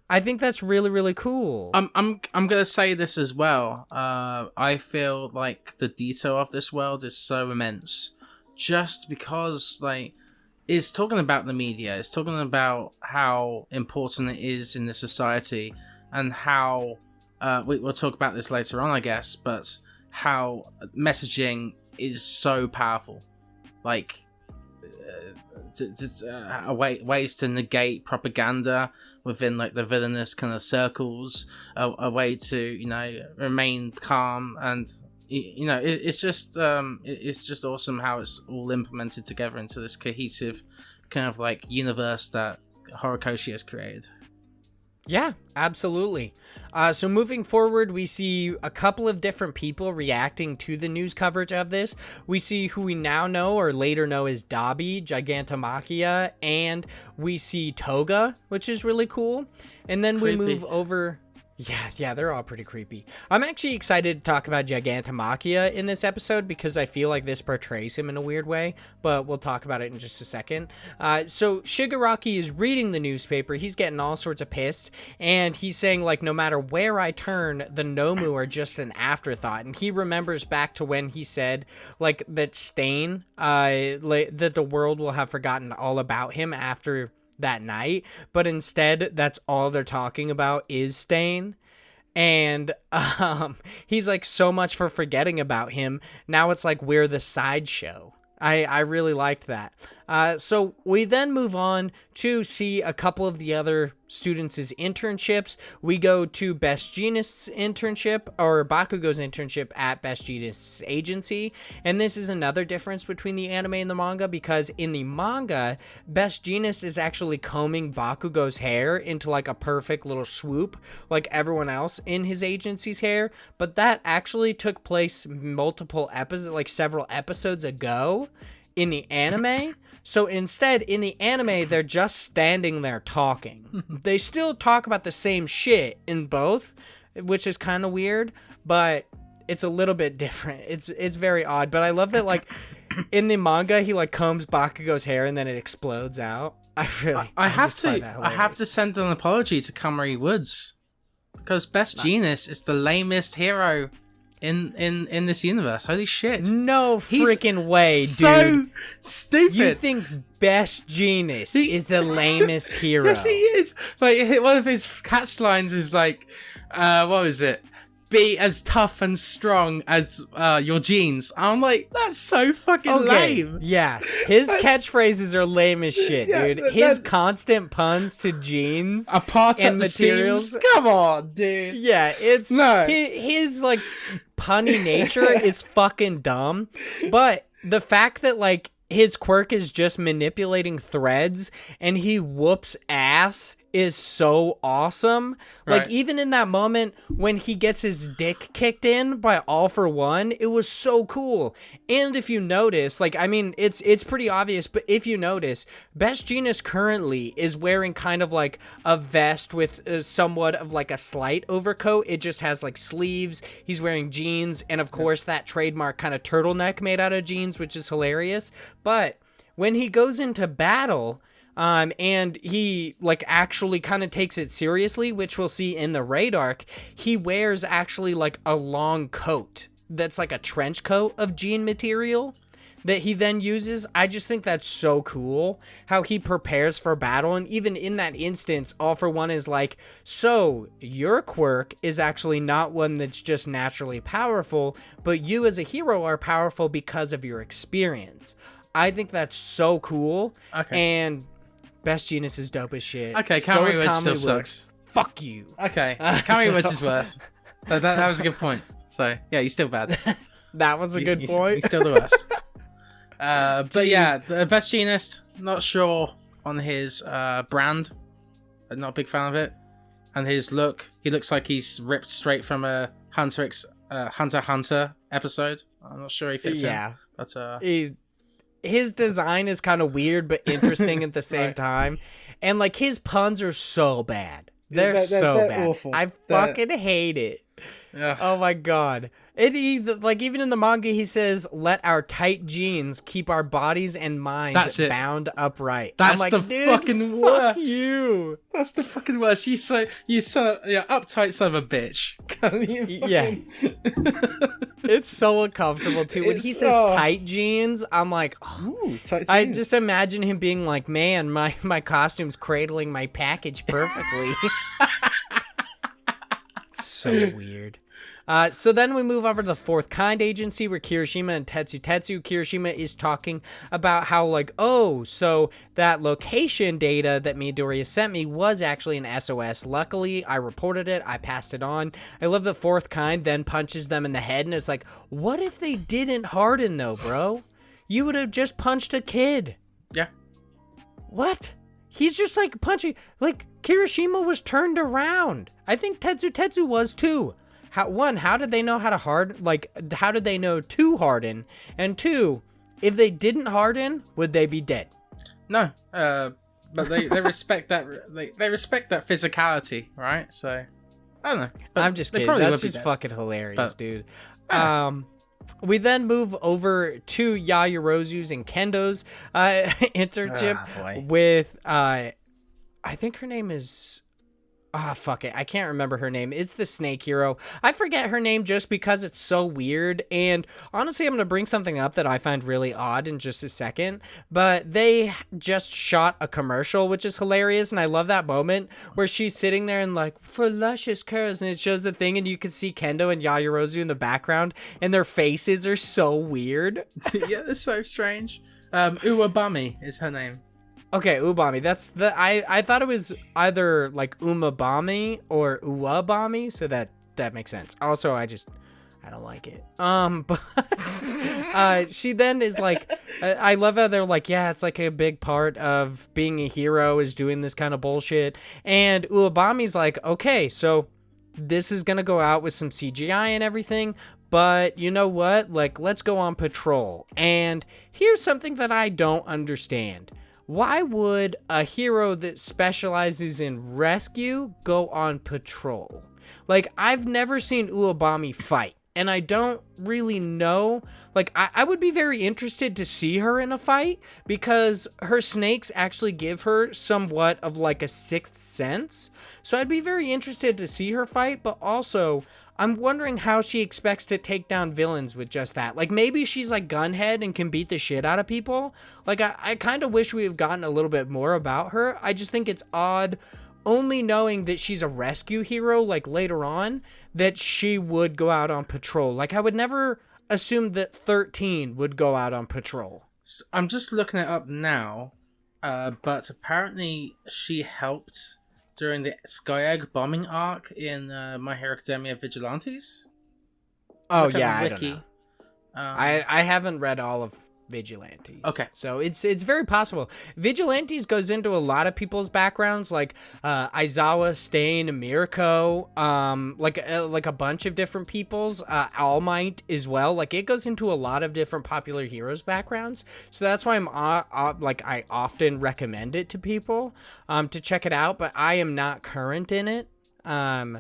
S1: I think that's really, really cool.
S2: I'm gonna say this as well. I feel like the detail of this world is so immense just because like it's talking about the media. It's talking about how important it is in the society, and how we'll talk about this later on, I guess. But how messaging is so powerful, like ways to negate propaganda within like the villainous kind of circles, a way to remain calm and. It's just awesome how it's all implemented together into this cohesive kind of like universe that Horikoshi has created.
S1: Yeah, absolutely. So moving forward, we see a couple of different people reacting to the news coverage of this. We see who we now know or later know as Dabi, Gigantomachia, and we see Toga, which is really cool. And then we move over... Yeah, they're all pretty creepy. I'm actually excited to talk about Gigantomachia in this episode because I feel like this portrays him in a weird way, but we'll talk about it in just a second. So Shigaraki is reading the newspaper. He's getting all sorts of pissed, and he's saying, like, no matter where I turn, the Nomu are just an afterthought. And he remembers back to when he said, like, that Stain, that the world will have forgotten all about him after that night, but instead that's all they're talking about is Stain. And he's like, so much for forgetting about him. Now it's like we're the sideshow. I really liked that. So we then move on to see a couple of the other students' internships. We go to Best Jeanist's internship, or Bakugo's internship at Best Jeanist's agency. And this is another difference between the anime and the manga, because in the manga, Best Jeanist is actually combing Bakugo's hair into like a perfect little swoop, like everyone else in his agency's hair. But that actually took place multiple episodes, like several episodes ago in the anime. So instead, in the anime, they're just standing there talking. They still talk about the same shit in both, which is kind of weird, but it's a little bit different. It's very odd, but I love that, like, in the manga, he, like, combs Bakugo's hair and then it explodes out. I have
S2: to send an apology to Kamari Woods, because Best Jeanist is the lamest hero in this universe. Holy shit.
S1: No freaking way, dude.
S2: So stupid.
S1: You think Best Jeanist is the lamest hero?
S2: Yes, he is. Like, one of his catchlines is like, what was it? Be as tough and strong as your jeans. I'm like, that's so fucking lame.
S1: Yeah, his catchphrases are lame as shit, dude. His constant puns to jeans
S2: apart
S1: and
S2: at
S1: materials.
S2: The seams. Come on, dude.
S1: Yeah, it's his like punny nature is fucking dumb. But the fact that like his quirk is just manipulating threads and he whoops ass is so awesome. Like,
S2: Right.
S1: even in that moment when he gets his dick kicked in by All For One, it was so cool. And if you notice, like, I mean, it's pretty obvious, but if you notice, Best Jeanist currently is wearing kind of like a vest with somewhat of like a slight overcoat. It just has like sleeves. He's wearing jeans, and of course that trademark kind of turtleneck made out of jeans, which is hilarious. But when he goes into battle, and he like actually kind of takes it seriously, which we'll see in the raid arc, he wears actually like a long coat that's like a trench coat of jean material that he then uses. I just think that's so cool how he prepares for battle. And even in that instance, All For One is like, so your quirk is actually not one that's just naturally powerful, but you as a hero are powerful because of your experience. I think that's so cool.
S2: Okay.
S1: And Best Jeanist is dope as shit.
S2: Okay,
S1: so is
S2: Kamui Woods still
S1: Kamui
S2: sucks.
S1: Fuck you.
S2: Okay, Kamui Woods is worse. That was a good point. So, yeah, he's still bad.
S1: That was a good point.
S2: He's still the worst. But yeah, the Best Jeanist, not sure on his brand. I'm not a big fan of it. And his look, he looks like he's ripped straight from a Hunter x Hunter episode. I'm not sure he fits in. But
S1: his design is kind of weird but interesting at the same
S2: Right.
S1: time. And like his puns are so bad. They're so bad.
S2: Awful.
S1: I fucking hate it.
S2: Yeah.
S1: Oh my god. Like even in the manga he says, let our tight jeans keep our bodies and minds bound upright.
S2: That's
S1: I'm like,
S2: the
S1: dude,
S2: fucking worst.
S1: Fuck you.
S2: That's the fucking worst. You uptight son of a bitch.
S1: Yeah. It's so uncomfortable too. When he says tight jeans, I'm like,
S2: Ooh, tight jeans.
S1: I just imagine him being like, man, my costume's cradling my package perfectly. It's so weird. So then we move over to the Fourth Kind Agency where Kirishima and Tetsu. Kirishima is talking about how like, oh, so that location data that Midoriya sent me was actually an SOS. Luckily, I reported it. I passed it on. I love that Fourth Kind then punches them in the head, and it's like, what if they didn't harden though, bro? You would have just punched a kid.
S2: Yeah.
S1: What? He's just like punching. Like Kirishima was turned around. I think Tetsu was too. How did they know how to harden? Like, how did they know to harden? And two, if they didn't harden, would they be dead?
S2: No, but they respect that. They respect that physicality, right? So I don't know. But
S1: I'm just kidding. That's just fucking hilarious, dude. We then move over to Yaoyorozu's and Kendo's internship with I think her name is. Fuck it. I can't remember her name. It's the snake hero. I forget her name just because it's so weird. And honestly, I'm going to bring something up that I find really odd in just a second. But they just shot a commercial, which is hilarious. And I love that moment where she's sitting there and like, for luscious curls. And it shows the thing and you can see Kendo and Yaoyorozu in the background. And their faces are so weird.
S2: Yeah, they're so strange. Uwabami is her name.
S1: Okay, Ubami. That's the I thought it was either like Umabami or Uwabami, so that makes sense. Also, I don't like it. But she then is like, I love how they're like, yeah, it's like a big part of being a hero is doing this kind of bullshit. And Uwabami's like, okay, so this is gonna go out with some CGI and everything. But you know what? Like, let's go on patrol. And here's something that I don't understand. Why would a hero that specializes in rescue go on patrol? Like, I've never seen Uwabami fight, and I don't really know. Like, I would be very interested to see her in a fight, because her snakes actually give her somewhat of like a sixth sense. So I'd be very interested to see her fight, but also I'm wondering how she expects to take down villains with just that. Like, maybe she's like gunhead and can beat the shit out of people. Like, I kind of wish we have gotten a little bit more about her. I just think it's odd, only knowing that she's a rescue hero, like later on, that she would go out on patrol. Like, I would never assume that 13 would go out on patrol.
S2: So I'm just looking it up now, but apparently she helped during the Sky Egg bombing arc in My Hero Academia Vigilantes.
S1: Oh, yeah, I don't know. I haven't read all of vigilantes.
S2: Okay.
S1: So it's very possible. Vigilantes goes into a lot of people's backgrounds, like Aizawa, Stain, Mirko, like a bunch of different people's, All Might as well. Like it goes into a lot of different popular heroes' backgrounds. So that's why I often recommend it to people to check it out, but I am not current in it.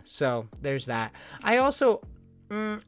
S1: So there's that. I also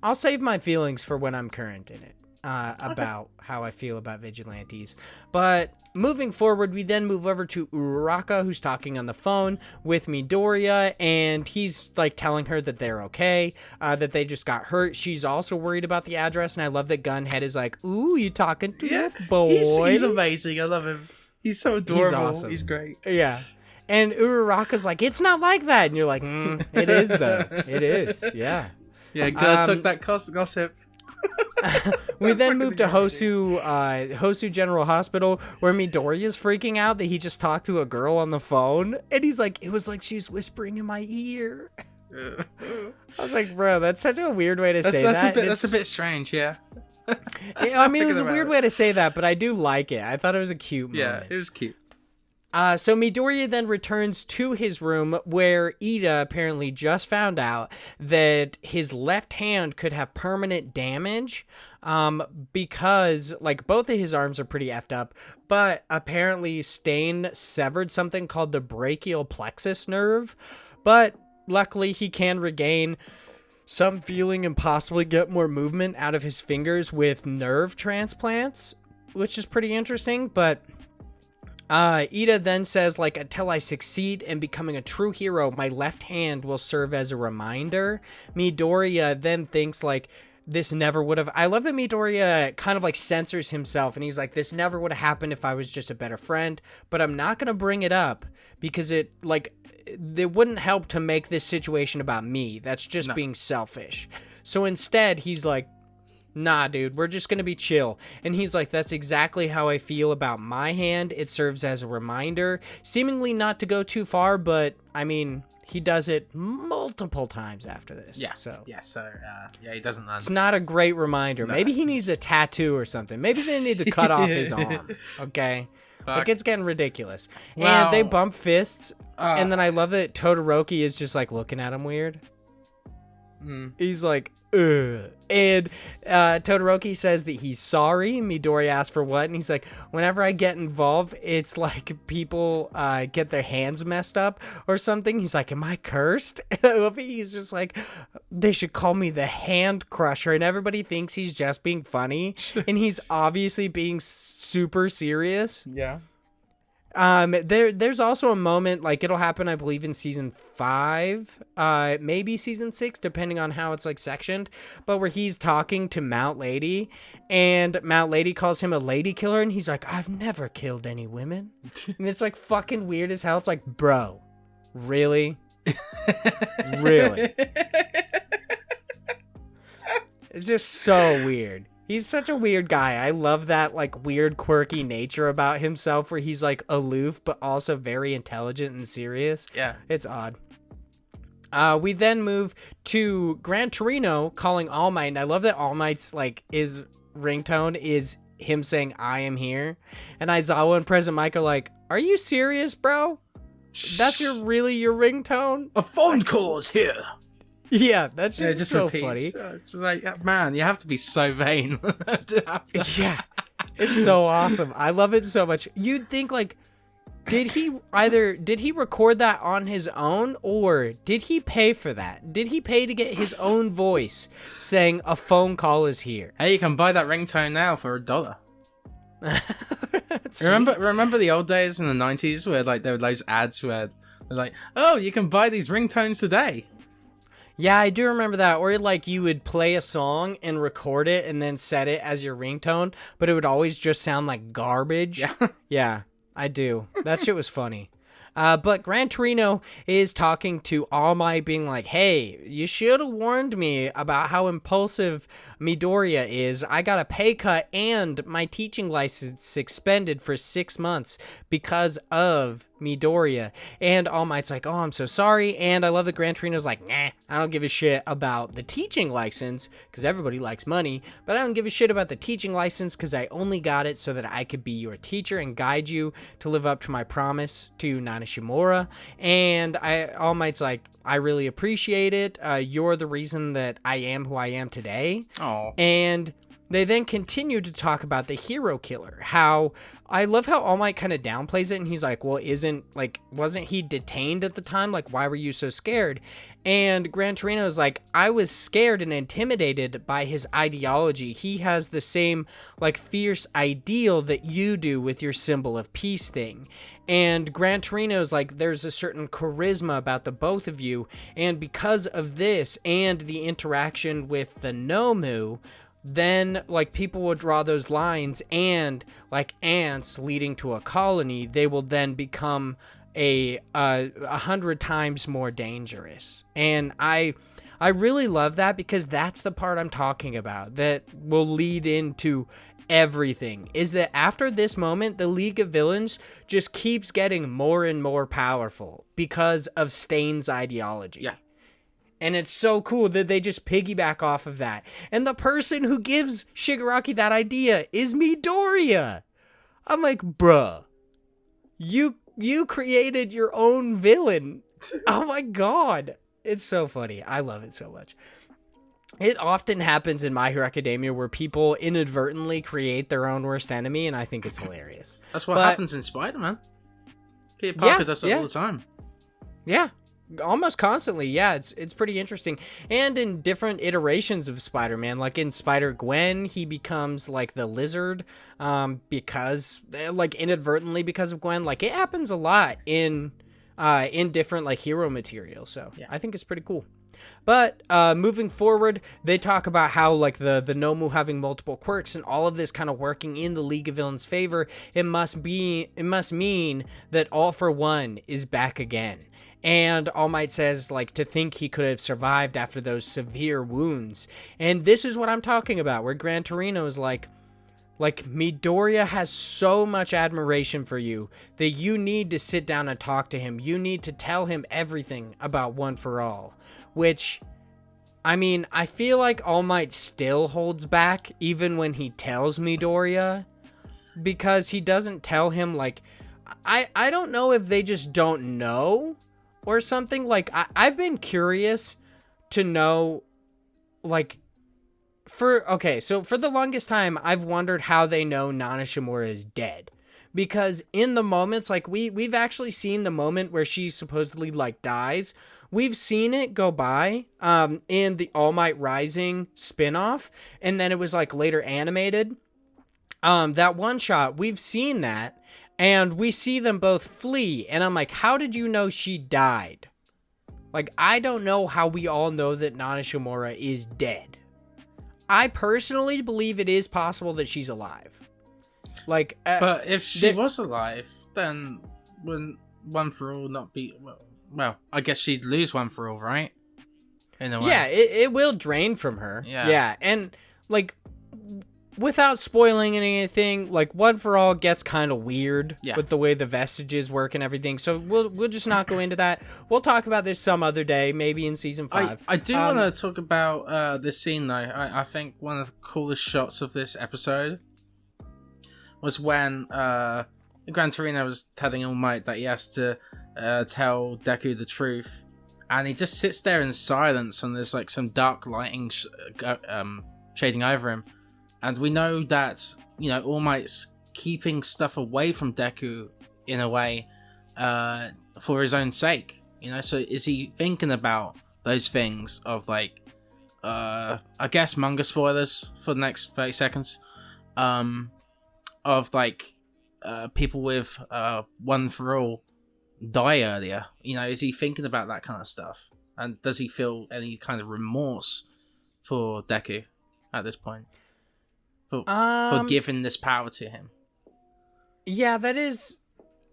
S1: I'll save my feelings for when I'm current in it. About how I feel about vigilantes. But moving forward, we then move over to Uraraka, who's talking on the phone with Midoriya, and he's like telling her that they're okay, that they just got hurt. She's also worried about the address, and I love that Gunhead is like, ooh, you talking to your boy?
S2: He's amazing. I love him. He's so adorable. He's
S1: awesome.
S2: He's great.
S1: Yeah. And Uraraka's like, it's not like that. And you're like, it is, though. It is. Yeah.
S2: Yeah, girl took that gossip.
S1: We then move to Hosu General Hospital, where Midoriya's freaking out that he just talked to a girl on the phone, and he's like, it was like she's whispering in my ear. I was like, bro, that's such a weird way to say that.
S2: That's a bit strange, yeah.
S1: Yeah, I mean, it was a weird way to say that, but I do like it. I thought it was a cute moment.
S2: Yeah, it was cute.
S1: So Midoriya then returns to his room, where Ida apparently just found out that his left hand could have permanent damage, because like both of his arms are pretty effed up, but apparently Stain severed something called the brachial plexus nerve, but luckily he can regain some feeling and possibly get more movement out of his fingers with nerve transplants, which is pretty interesting. But Ida then says, like, until I succeed in becoming a true hero, my left hand will serve as a reminder. Midoriya then thinks, like, this never would have... I love that Midoriya kind of, like, censors himself, and he's like, this never would have happened if I was just a better friend, but I'm not going to bring it up because it wouldn't help to make this situation about me. That's just being selfish. So instead, he's like, nah, dude, we're just gonna be chill. And he's like, that's exactly how I feel about my hand. It serves as a reminder, seemingly not to go too far, but I mean, he does it multiple times after this.
S2: Yeah.
S1: So
S2: He doesn't learn.
S1: It's not a great reminder. No. Maybe he needs a tattoo or something. Maybe they need to cut off his arm. Okay. Like, it's getting ridiculous. Wow. And they bump fists. And then I love that Todoroki is just like looking at him weird. He's like, ugh. And Todoroki says that he's sorry. Midoriya asks for what, and he's like, whenever I get involved, it's like people get their hands messed up or something. He's like, am I cursed? And he's just like, they should call me the hand crusher, and everybody thinks he's just being funny, and he's obviously being super serious.
S2: Yeah.
S1: There's also a moment, like, it'll happen, I believe, in season 5, maybe season 6, depending on how it's like sectioned, but where he's talking to Mount Lady, and Mount Lady calls him a lady killer, and he's like, I've never killed any women. And it's like fucking weird as hell. It's like, bro, really? Really? It's just so weird. He's such a weird guy. I love that, like, weird, quirky nature about himself where he's, like, aloof, but also very intelligent and serious.
S2: Yeah.
S1: It's odd. We then move to Gran Torino calling All Might, and I love that All Might's, like, his ringtone is him saying, I am here. And Aizawa and President Mike are like, are you serious, bro? That's really your ringtone?
S2: A phone call is here.
S1: Yeah, that's just so funny.
S2: It's like, man, you have to be so vain to have that.
S1: Yeah, it's so awesome. I love it so much. You'd think, like, did he record that on his own, or did he pay for that? Did he pay to get his own voice saying a phone call is here?
S2: Hey, you can buy that ringtone now for $1. Remember the old days in the 90s where, like, there were those ads where they're like, oh, you can buy these ringtones today.
S1: Yeah, I do remember that. Or, like, you would play a song and record it and then set it as your ringtone, but it would always just sound like garbage.
S2: Yeah.
S1: Yeah, I do. That shit was funny. But Gran Torino is talking to All Might, being like, hey, you should have warned me about how impulsive Midoriya is. I got a pay cut and my teaching license suspended for 6 months because of Midoriya. And All Might's like, oh, I'm so sorry. And I love that Gran Torino's like, nah, I don't give a shit about the teaching license because everybody likes money, but I don't give a shit about the teaching license because I only got it so that I could be your teacher and guide you to live up to my promise to Nana Shimura. And All Might's like, I really appreciate it. You're the reason that I am who I am today.
S2: Oh.
S1: And they then continue to talk about the hero killer. How I love how All Might kind of downplays it, and he's like, well, wasn't he detained at the time? Like, why were you so scared? And Gran Torino's like, I was scared and intimidated by his ideology. He has the same, like, fierce ideal that you do with your symbol of peace thing. And Gran Torino's like, there's a certain charisma about the both of you, and because of this and the interaction with the Nomu, then, like, people will draw those lines, and, like, ants leading to a colony, they will then become 100 times more dangerous. And I really love that, because that's the part I'm talking about that will lead into everything, is that after this moment, the League of Villains just keeps getting more and more powerful because of Stain's ideology.
S2: Yeah.
S1: And it's so cool that they just piggyback off of that. And the person who gives Shigaraki that idea is Midoriya. I'm like, bruh, you created your own villain. Oh my god. It's so funny. I love it so much. It often happens in My Hero Academia where people inadvertently create their own worst enemy, and I think it's hilarious.
S2: That's what happens in Spider-Man. Peter Parker does that all the time.
S1: Yeah. Almost constantly, yeah. It's pretty interesting. And in different iterations of Spider-Man, like in Spider-Gwen, he becomes like the Lizard, because, like, inadvertently because of Gwen. Like, it happens a lot in different, like, hero material. So yeah. I think it's pretty cool. But moving forward, they talk about how, like, the Nomu having multiple quirks and all of this kind of working in the League of Villains' favor. It must mean that All for One is back again. And All Might says, like, to think he could have survived after those severe wounds. And this is what I'm talking about, where Gran Torino is like, Midoriya has so much admiration for you that you need to sit down and talk to him. You need to tell him everything about One for All. Which, I mean, I feel like All Might still holds back even when he tells Midoriya. Because he doesn't tell him, like, I don't know if they just don't know or something. Like, I've been curious to know, like, so for the longest time, I've wondered how they know Nana Shimura is dead. Because in the moments, like, we've actually seen the moment where she supposedly, like, dies. We've seen it go by in the All Might Rising spinoff, and then it was, like, later animated. That one shot, we've seen that. And we see them both flee, and I'm like, how did you know she died? Like, I don't know how we all know that Nana Shimura is dead. I personally believe it is possible that she's alive. Like,
S2: but if she was alive, then wouldn't One for All not be... Well, I guess she'd lose One for All, right? In a way.
S1: Yeah, it will drain from her.
S2: Yeah.
S1: And, like, without spoiling anything, like, One for All gets kind of weird with the way the vestiges work and everything. So we'll just not go into that. We'll talk about this some other day, maybe in season 5.
S2: I do want to talk about this scene though. I think one of the coolest shots of this episode was when Gran Torino was telling All Might that he has to tell Deku the truth, and he just sits there in silence, and there's like some dark lighting shading over him. And we know that, you know, All Might's keeping stuff away from Deku in a way for his own sake. You know, so is he thinking about those things of, like, I guess manga spoilers for the next 30 seconds, of, like, people with One for All die earlier? You know, is he thinking about that kind of stuff? And does he feel any kind of remorse for Deku at this point? For giving this power to him.
S1: Yeah, that is...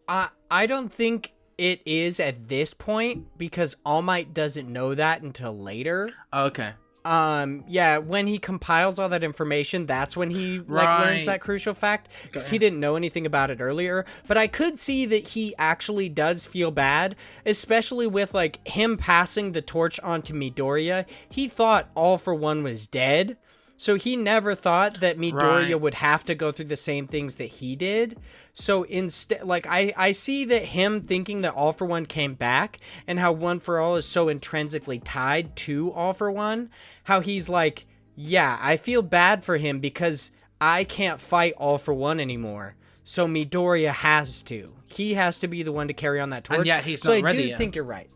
S1: I don't think it is at this point, because All Might doesn't know that until later.
S2: Okay.
S1: yeah, when he compiles all that information, that's when he learns that crucial fact, because he didn't know anything about it earlier. But I could see that he actually does feel bad, especially with like him passing the torch on to Midoriya. He thought All For One was dead, so he never thought that Midoriya would have to go through the same things that he did. So instead, like, I see that him thinking that All For One came back, and how One For All is so intrinsically tied to All For One, how he's like, yeah, I feel bad for him because I can't fight All For One anymore. So Midoriya has to. He has to be the one to carry on that torch.
S2: And yeah, he's not ready yet.
S1: I do think you're right.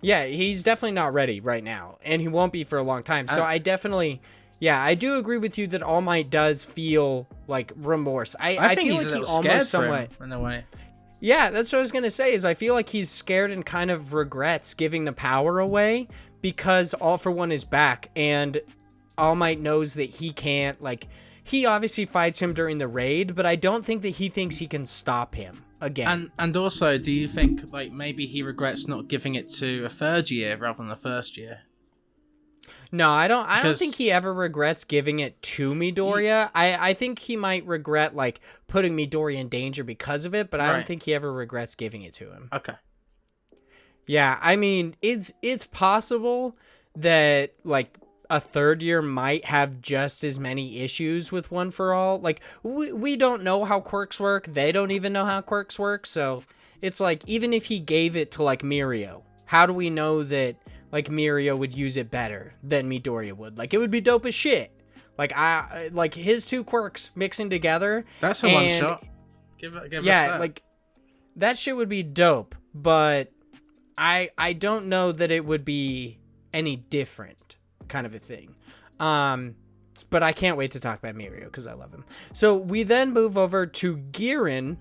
S1: Yeah, he's definitely not ready right now, and he won't be for a long time. So I definitely... Yeah, I do agree with you that All Might does feel like remorse. I
S2: think
S1: feel
S2: he's
S1: like
S2: a
S1: he
S2: little
S1: almost
S2: scared
S1: somewhat
S2: for him, in a way.
S1: Yeah, that's what I was gonna say. Is I feel like he's scared and kind of regrets giving the power away because All For One is back, and All Might knows that he can't. Like, he obviously fights him during the raid, but I don't think that he thinks he can stop him again.
S2: And also, do you think like maybe he regrets not giving it to a third year rather than the first year?
S1: No, I don't think he ever regrets giving it to Midoriya. I think he might regret like putting Midoriya in danger because of it, but I don't think he ever regrets giving it to him.
S2: Okay.
S1: Yeah, I mean, it's possible that like a third year might have just as many issues with One For All. Like we don't know how quirks work. They don't even know how quirks work. So it's like, even if he gave it to like Mirio, how do we know that like Mirio would use it better than Midoriya would? Like, it would be dope as shit. Like, I like his two quirks mixing together.
S2: That's a one shot. Give us that.
S1: Like that shit would be dope, but I don't know that it would be any different kind of a thing. But I can't wait to talk about Mirio because I love him. So we then move over to Girin,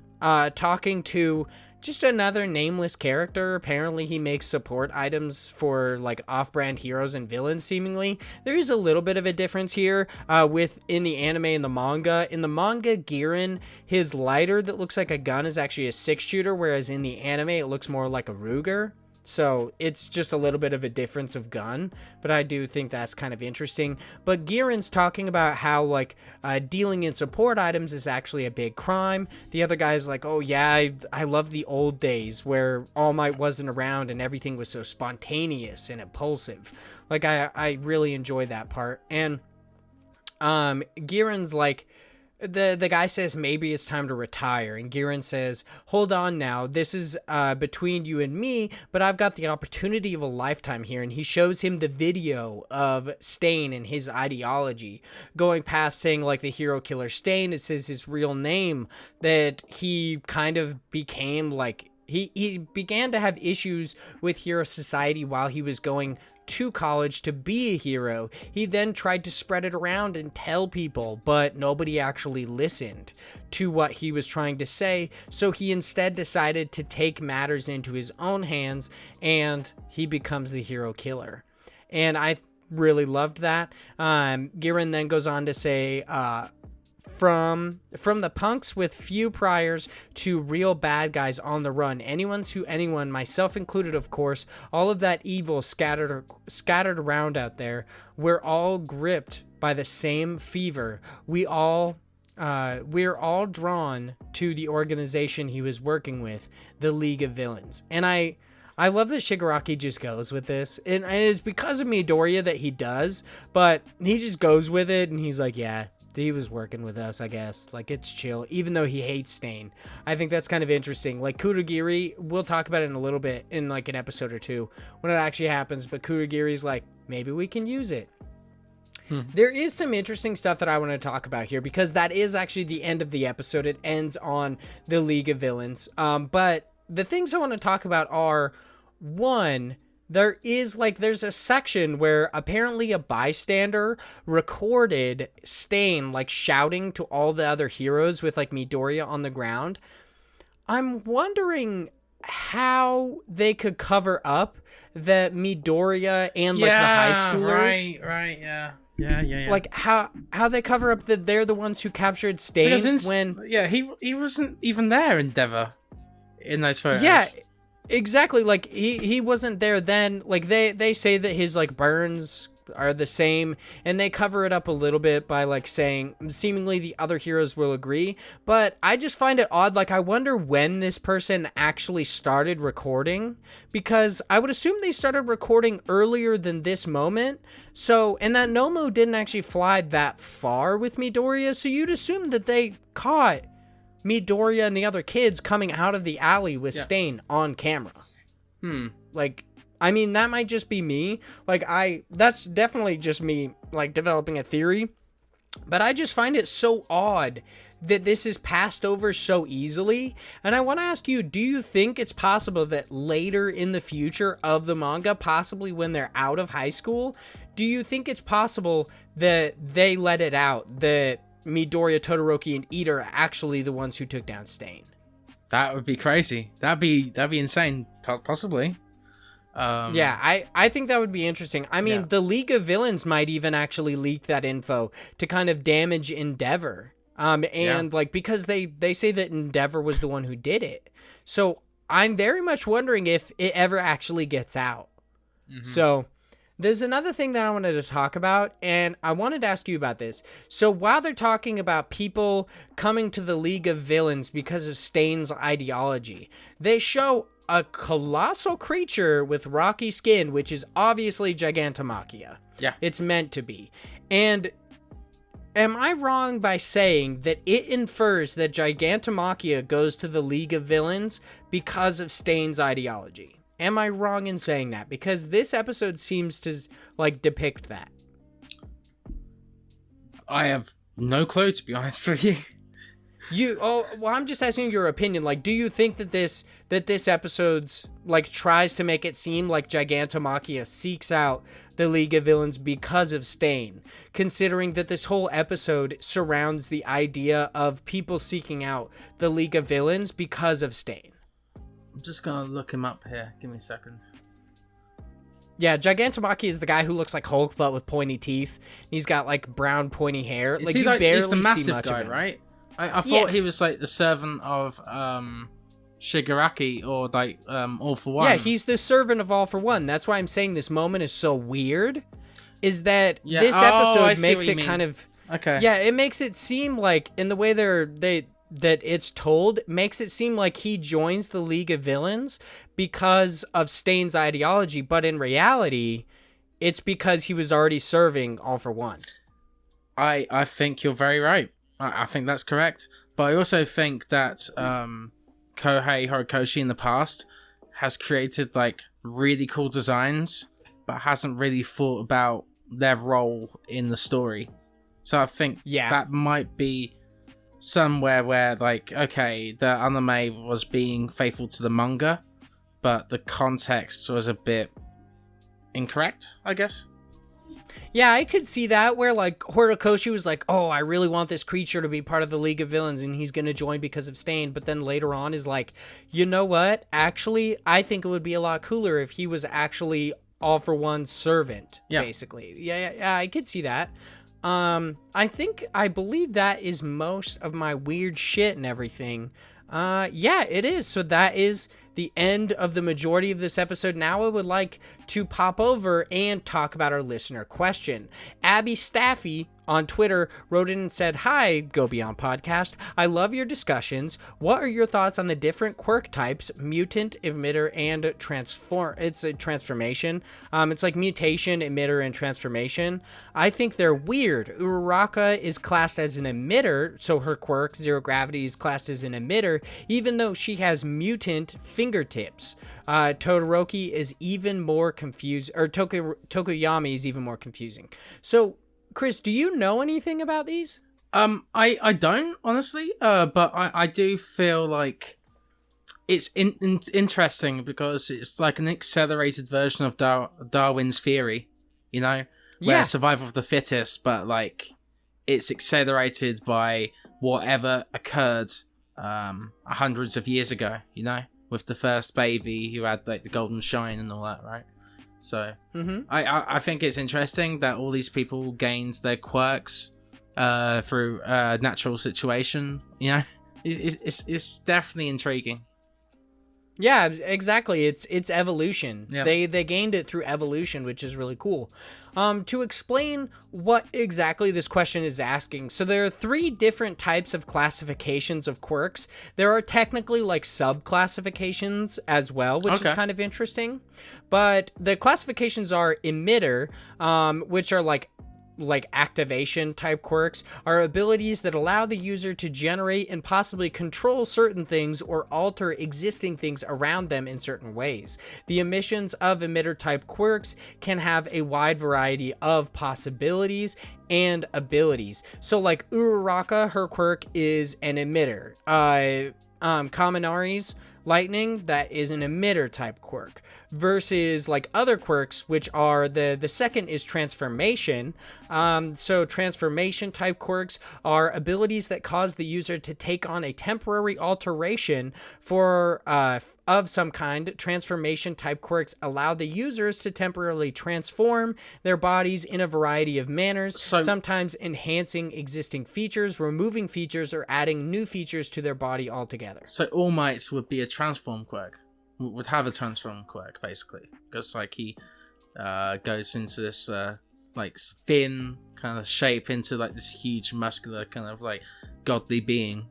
S1: talking to just another nameless character. Apparently he makes support items for like off-brand heroes and villains, seemingly. There is a little bit of a difference here in the anime and the manga. In the manga, Girin, his lighter that looks like a gun is actually a 6-shooter, whereas in the anime it looks more like a Ruger. So it's just a little bit of a difference of gun, but I do think that's kind of interesting. But Girin's talking about how like dealing in support items is actually a big crime. The other guy's like, oh yeah, I love the old days where All Might wasn't around and everything was so spontaneous and impulsive. Like I really enjoy that part. And Girin's like, the guy says maybe it's time to retire, and Girin says, hold on now, this is between you and me, but I've got the opportunity of a lifetime here. And he shows him the video of Stain and his ideology, going past saying like the hero killer Stain. It says his real name, that he kind of became like, he began to have issues with hero society while he was going to college to be a hero. He then tried to spread it around and tell people, but nobody actually listened to what he was trying to say. So he instead decided to take matters into his own hands, and he becomes the hero killer. And I really loved that. Girin then goes on to say, from the punks with few priors to real bad guys on the run, anyone, myself included, of course, all of that evil scattered around out there, we're all gripped by the same fever. We're all drawn to the organization he was working with, the League of Villains. And I love that Shigaraki just goes with this, and it's because of Midoriya that he does, but he just goes with it, and he's like, yeah, he was working with us, I guess. Like, it's chill, even though he hates Stain. I think that's kind of interesting. Like, Kurogiri, we'll talk about it in a little bit, in like an episode or two, when it actually happens, but Kurogiri's like, maybe we can use it. There is some interesting stuff that I want to talk about here, because that is actually the end of the episode. It ends on the League of Villains. But the things I want to talk about are, one, there's a section where apparently a bystander recorded Stain like shouting to all the other heroes with like Midoriya on the ground. I'm wondering how they could cover up that Midoriya and like the high schoolers.
S2: Right, yeah.
S1: Like how they cover up that they're the ones who captured Stain
S2: he wasn't even there in Endeavor in those photos.
S1: Yeah. Exactly, like he wasn't there then. Like they say that his like burns are the same, and they cover it up a little bit by like saying seemingly the other heroes will agree, but I just find it odd. Like, I wonder when this person actually started recording, because I would assume they started recording earlier than this moment. So, and that Nomu didn't actually fly that far with Midoriya, so you'd assume that they caught Midoriya and the other kids coming out of the alley with Stain on camera. Like, I mean, that might just be me. Like, that's definitely just me, like, developing a theory. But I just find it so odd that this is passed over so easily. And I want to ask you, do you think it's possible that later in the future of the manga, possibly when they're out of high school, do you think it's possible that they let it out that Midoriya, Todoroki, and Ida are actually the ones who took down Stain?
S2: That would be crazy. That'd be insane. Possibly.
S1: I think that would be interesting. I mean, the League of Villains might even actually leak that info to kind of damage Endeavor. Like, because they say that Endeavor was the one who did it. So I'm very much wondering if it ever actually gets out. So there's another thing that I wanted to talk about, and I wanted to ask you about this. So while they're talking about people coming to the League of Villains because of Stain's ideology, they show a colossal creature with rocky skin, which is obviously Gigantomachia.
S2: Yeah.
S1: It's meant to be. And am I wrong by saying that it infers that Gigantomachia goes to the League of Villains because of Stain's ideology? Am I wrong in saying that? Because this episode seems to, like, depict that.
S2: I have no clue, to be honest with you.
S1: I'm just asking your opinion. Like, do you think that this episode's, like, tries to make it seem like Gigantomachia seeks out the League of Villains because of Stain, considering that this whole episode surrounds the idea of people seeking out the League of Villains because of Stain?
S2: I'm just gonna look him up here. Give me a second.
S1: Yeah, Gigantomachia is the guy who looks like Hulk but with pointy teeth. He's got like brown pointy hair.
S2: Is
S1: like
S2: he
S1: you barely
S2: he's the massive
S1: see much
S2: guy,
S1: of him.
S2: right? I thought he was like the servant of Shigaraki or like All for One.
S1: Yeah, he's the servant of All for One. That's why I'm saying this moment is so weird. Is that this episode makes it kind of Yeah, it makes it seem like in the way that it's told, makes it seem like he joins the League of Villains because of Stain's ideology, but in reality, it's because he was already serving All for One.
S2: I think you're very right. I think that's correct. But I also think that Kohei Horikoshi in the past has created like really cool designs, but hasn't really thought about their role in the story. So I think that might be somewhere where, like, okay, the anime was being faithful to the manga, but the context was a bit incorrect, I guess.
S1: Yeah, I could see that, where, like, Horikoshi was like, oh, I really want this creature to be part of the League of Villains, and he's gonna join because of Stain, but then later on is like, you know what? Actually, I think it would be a lot cooler if he was actually All for One's servant, basically. Yeah, I could see that. I believe that is most of my weird shit and everything. Yeah, it is. So that is the end of the majority of this episode. Now I would like to pop over and talk about our listener question. Abby Staffy on Twitter wrote in and said, "Hi, Go Beyond Podcast. I love your discussions. What are your thoughts on the different quirk types, mutant, emitter, and transform? It's a transformation. It's like mutation, emitter, and transformation. I think they're weird. Uraraka is classed as an emitter, so her quirk, Zero Gravity, is classed as an emitter, even though she has mutant fingertips. Todoroki is even more confused, or Tokoyami is even more confusing. So, Chris, do you know anything about these?
S2: I don't, honestly, but I do feel like it's interesting because it's like an accelerated version of Darwin's theory, you know? Where survival of the fittest, but like it's accelerated by whatever occurred hundreds of years ago, you know? With the first baby who had like the golden shine and all that, right? So I think it's interesting that all these people gained their quirks through a natural situation. You know, it's definitely intriguing.
S1: Yeah, exactly. It's evolution.
S2: Yeah.
S1: They gained it through evolution, which is really cool. To explain what exactly this question is asking, so there are 3 different types of classifications of quirks. There are technically like sub-classifications as well, which is kind of interesting. But the classifications are emitter, which are like activation type quirks, are abilities that allow the user to generate and possibly control certain things or alter existing things around them in certain ways. The emissions of emitter type quirks can have a wide variety of possibilities and abilities. So like Uraraka, her quirk is an emitter. Kaminari's lightning, that is an emitter type quirk, versus like other quirks, which are the second is transformation. So transformation type quirks are abilities that cause the user to take on a temporary alteration for of some kind. Transformation type quirks allow the users to temporarily transform their bodies in a variety of manners, sometimes enhancing existing features, removing features, or adding new features to their body altogether.
S2: So All Might's would be a transform quirk. Would have a transform quirk, basically. Because like he goes into this like thin kind of shape into like this huge muscular kind of like godly being.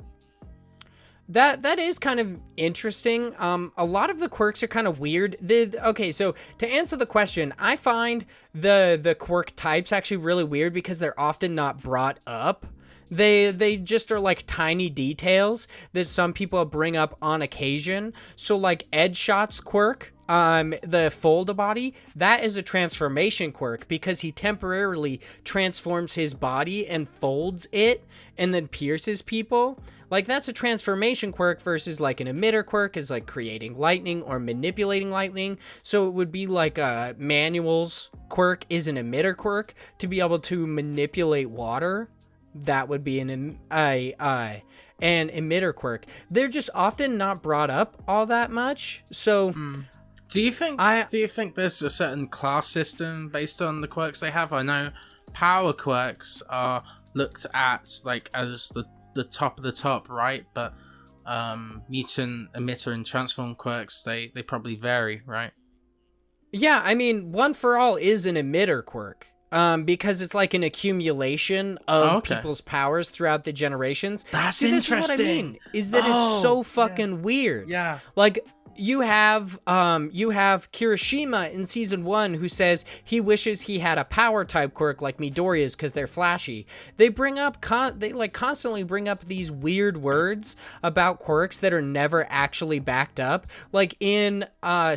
S1: That is kind of interesting. A lot of the quirks are kind of weird. Okay, so to answer the question, I find the quirk types actually really weird because they're often not brought up. They just are like tiny details that some people bring up on occasion. So like Edgeshot's quirk, the fold body, that is a transformation quirk because he temporarily transforms his body and folds it and then pierces people. Like, that's a transformation quirk versus like an emitter quirk is like creating lightning or manipulating lightning. So it would be like Manuel's quirk is an emitter quirk to be able to manipulate water. That would be an emitter quirk. They're just often not brought up all that much. So
S2: do you think there's a certain class system based on the quirks they have? I know power quirks are looked at like as the top of the top, right? But mutant, emitter, and transform quirks, they probably vary, right?
S1: Yeah, I mean, One for All is an emitter quirk. Because it's like an accumulation of people's powers throughout the generations.
S2: That's interesting.
S1: This is what I mean, is that it's so fucking weird.
S2: Yeah.
S1: Like, you have Kirishima in season 1 who says he wishes he had a power type quirk like Midoriya's because they're flashy. They bring up constantly bring up these weird words about quirks that are never actually backed up. Like in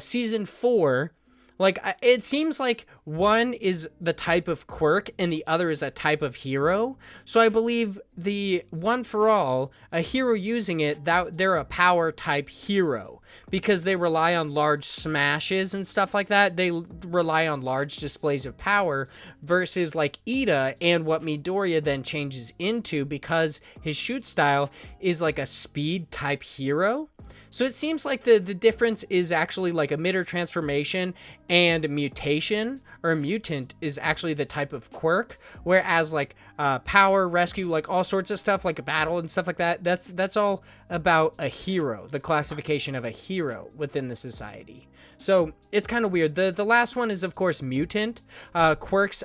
S1: season 4, like, it seems like one is the type of quirk and the other is a type of hero. So I believe the One for All, a hero using it, that they're a power type hero because they rely on large smashes and stuff like that. They rely on large displays of power versus like Ida and what Midoriya then changes into because his shoot style is like a speed type hero. So it seems like the difference is actually like emitter transformation and mutation or mutant is actually the type of quirk, whereas like power, rescue, like all sorts of stuff like a battle and stuff like that, that's all about a hero, the classification of a hero within the society. So it's kind of weird. The last one is of course mutant. Mutant quirks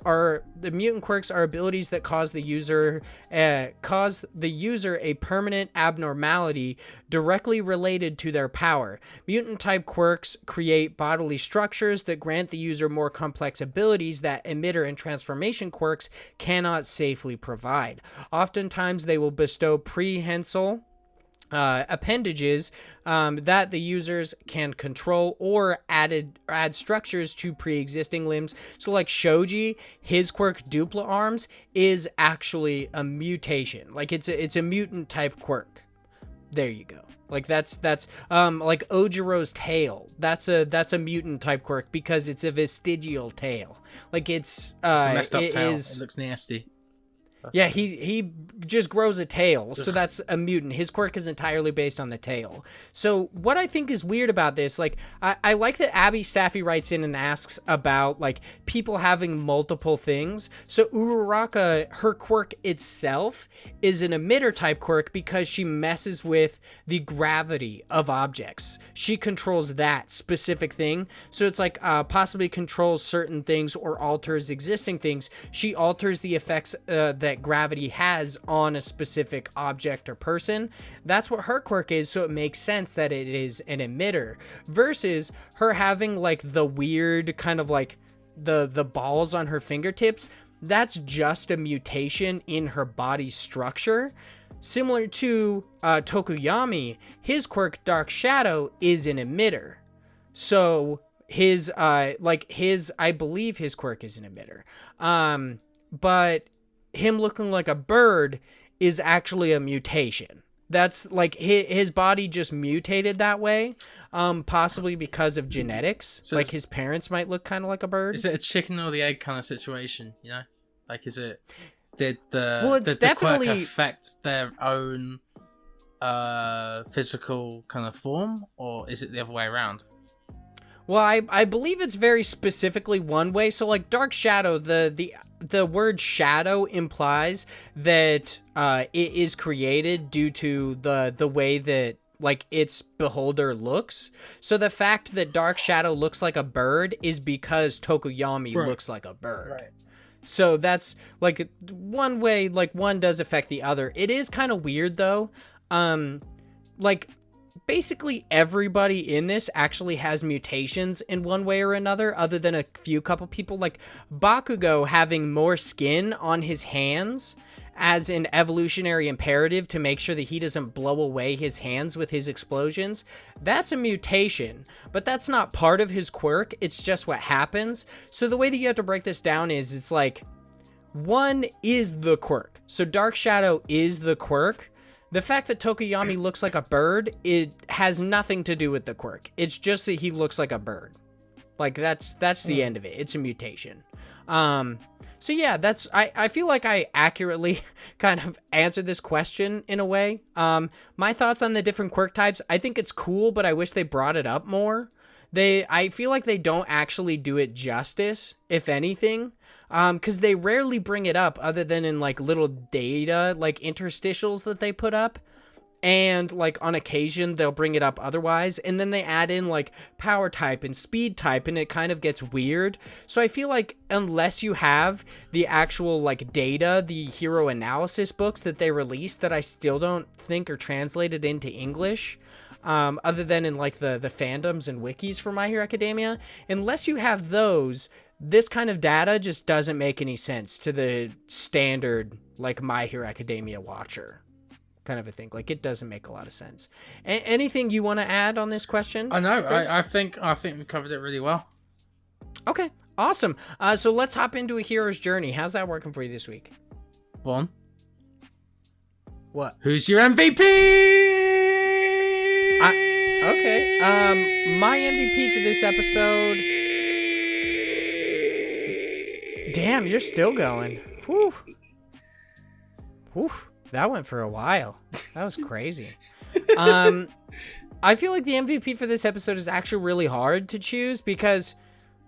S1: are abilities that cause the user a permanent abnormality directly related to their power. Mutant type quirks create bodily structures that grant the user more complex abilities that emitter and transformation quirks cannot safely provide. Oftentimes they will bestow prehensile appendages that the users can control or add structures to pre-existing limbs. So like Shoji, his quirk Dupla Arms is actually a mutation. Like it's a mutant type quirk. There you go. Like that's like Ojiro's tail. That's a mutant type quirk because it's a vestigial tail. Like it's
S2: a messed up tail.
S1: It
S2: looks nasty.
S1: Yeah, he just grows a tail, so that's a mutant. His quirk is entirely based on the tail. So what I think is weird about this, like, I like that Abby Staffy writes in and asks about, like, people having multiple things. So Uraraka, her quirk itself is an emitter type quirk because she messes with the gravity of objects. She controls that specific thing. So it's like possibly controls certain things or alters existing things. She alters the effects that gravity has on a specific object or person. That's what her quirk is, so it makes sense that it is an emitter versus her having like the weird kind of like the balls on her fingertips. That's just a mutation in her body structure. Similar to Tokuyami, his quirk Dark Shadow is an emitter. So his I believe his quirk is an emitter. But him looking like a bird is actually a mutation. That's like his body just mutated that way, possibly because of genetics. So like his parents might look kind of like a bird.
S2: Is it a chicken or the egg kind of situation? You know, like is it did
S1: it's definitely
S2: the quirk affect their own physical kind of form, or is it the other way around?
S1: Well, I believe it's very specifically one way. So like Dark Shadow, the word shadow implies that it is created due to the way that like its beholder looks. So the fact that Dark Shadow looks like a bird is because Tokuyami looks like a bird. Right. So that's like one way, like one does affect the other. It is kind of weird though. Like basically everybody in this actually has mutations in one way or another, other than a few couple people, like Bakugo having more skin on his hands as an evolutionary imperative to make sure that he doesn't blow away his hands with his explosions. That's a mutation, but that's not part of his quirk. It's just what happens. So the way that you have to break this down is it's like one is the quirk. So Dark Shadow is the quirk. The fact that Tokuyami looks like a bird, it has nothing to do with the quirk. It's just that he looks like a bird. Like that's the end of it. It's a mutation. So yeah, I feel like I accurately kind of answered this question in a way. My thoughts on the different quirk types, I think it's cool, but I wish they brought it up more. I feel like they don't actually do it justice, if anything. Because they rarely bring it up other than in like little data, like interstitials that they put up. And like on occasion they'll bring it up otherwise. And then they add in like power type and speed type and it kind of gets weird. So I feel like unless you have the actual like data, the hero analysis books that they released that I still don't think are translated into English, other than in like the fandoms and wikis for My Hero Academia, unless you have those, this kind of data just doesn't make any sense to the standard, like, My Hero Academia watcher kind of a thing. Like, it doesn't make a lot of sense. Anything you want to add on this question?
S2: I know. I think we covered it really well.
S1: Okay, awesome. So let's hop into a hero's journey. How's that working for you this week?
S2: One.
S1: What?
S2: Who's your MVP?
S1: Okay. My MVP for this episode. Damn, you're still going. Whew. Whew. That went for a while. That was crazy. I feel like the MVP for this episode is actually really hard to choose because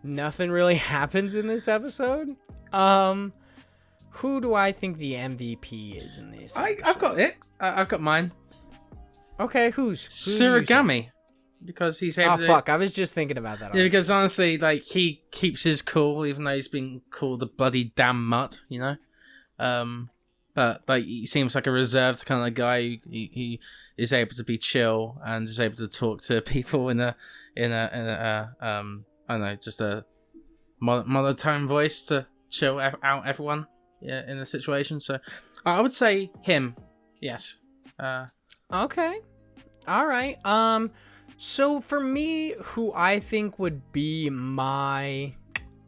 S1: nothing really happens in this episode. Who do I think the MVP is in this episode?
S2: I've got it. I've got mine.
S1: Okay, who's
S2: Surigami? Because he's able to...
S1: fuck, I was just thinking about that.
S2: Yeah, because honestly, like, he keeps his cool, even though he's been called a bloody damn mutt, you know? But, like, he seems like a reserved kind of guy. He is able to be chill and is able to talk to people in a I don't know, just a monotone voice to chill out everyone in the situation. So, I would say him, yes.
S1: Okay. All right. So for me, who I think would be my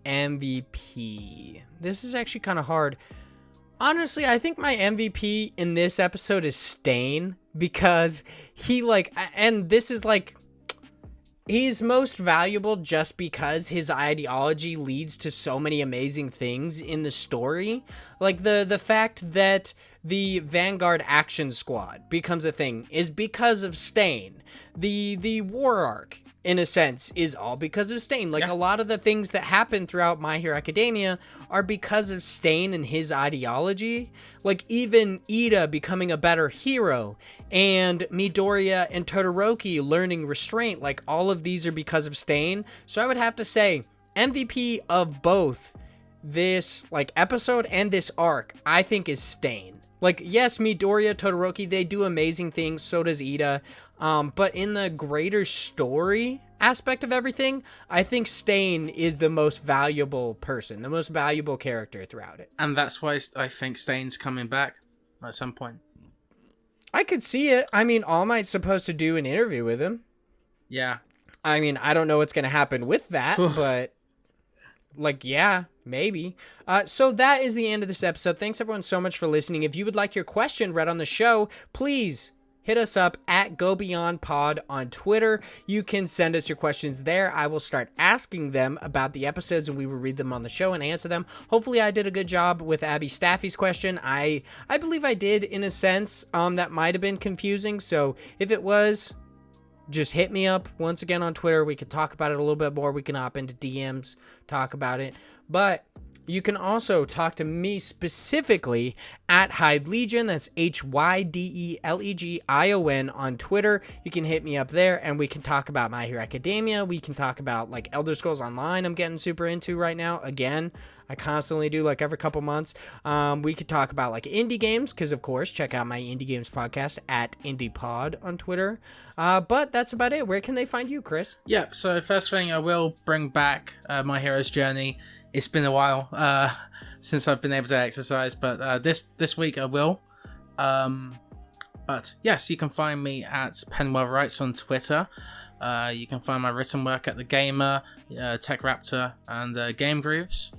S1: MVP, this is actually kind of hard. Honestly, I think my MVP in this episode is Stain because he and this is like, He's most valuable just because his ideology leads to so many amazing things in the story. Like the fact that the Vanguard Action Squad becomes a thing is because of Stain. The war arc, in a sense, is all because of Stain. Like, a lot of the things that happen throughout My Hero Academia are because of Stain and his ideology. Like, even Ida becoming a better hero, and Midoriya and Todoroki learning restraint. Like, all of these are because of Stain. So I would have to say, MVP of both this, like, episode and this arc, I think is Stain. Like, yes, Midoriya, Todoroki, they do amazing things, so does Ida. But in the greater story aspect of everything, I think Stain is the most valuable person, the most valuable character throughout it.
S2: And that's why I think Stain's coming back at some point.
S1: I could see it. I mean, All Might's supposed to do an interview with him.
S2: Yeah.
S1: I mean, I don't know what's going to happen with that, but... like, yeah, maybe. So that is the end of this episode. Thanks everyone so much for listening. If you would like your question read on the show, please hit us up at GoBeyondPod on Twitter. You can send us your questions there. I will start asking them about the episodes and we will read them on the show and answer them. Hopefully I did a good job with Abby Staffy's question. I believe I did in a sense. That might have been confusing. So if it was, just hit me up once again on Twitter. We could talk about it a little bit more. We can hop into DMs, talk about it. But you can also talk to me specifically at Hyde Legion. That's HYDELEGION on Twitter. You can hit me up there and we can talk about My Hero Academia. We can talk about like Elder Scrolls Online I'm getting super into right now. Again, I constantly do like every couple months. We could talk about like indie games because of course, check out my indie games podcast at IndiePod on Twitter. But that's about it. Where can they find you, Chris?
S2: Yeah, so first thing I will bring back My Hero's Journey. It's been a while since I've been able to exercise, but this week I will. But yes, you can find me at Penwell Writes on Twitter. You can find my written work at The Gamer, Tech Raptor, and Game Grooves.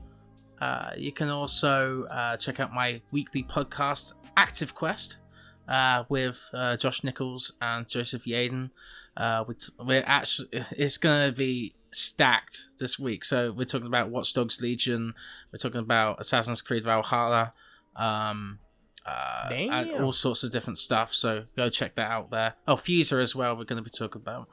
S2: You can also check out my weekly podcast, Active Quest, with Josh Nichols and Joseph Yaden. It's going to be stacked this week. So we're talking about Watch Dogs Legion, we're talking about Assassin's Creed Valhalla, and all sorts of different stuff. So go check that out there. Oh, Fuser as well. We're going to be talking about.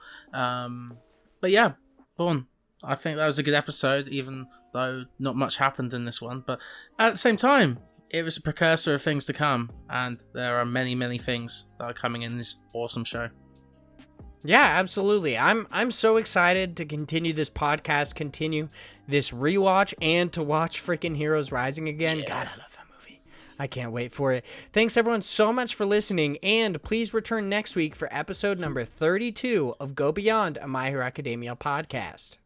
S2: But yeah, Born. I think that was a good episode, even though not much happened in this one. But at the same time, it was a precursor of things to come, and there are many, many things that are coming in this awesome show.
S1: Yeah, absolutely. I'm so excited to continue this podcast, continue this rewatch, and to watch freaking Heroes Rising again.
S2: Yeah.
S1: God, I love that movie. I can't wait for it. Thanks everyone so much for listening, and please return next week for episode number 32 of Go Beyond, a My Hero Academia podcast.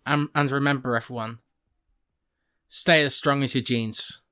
S2: And remember, everyone, stay as strong as your jeans.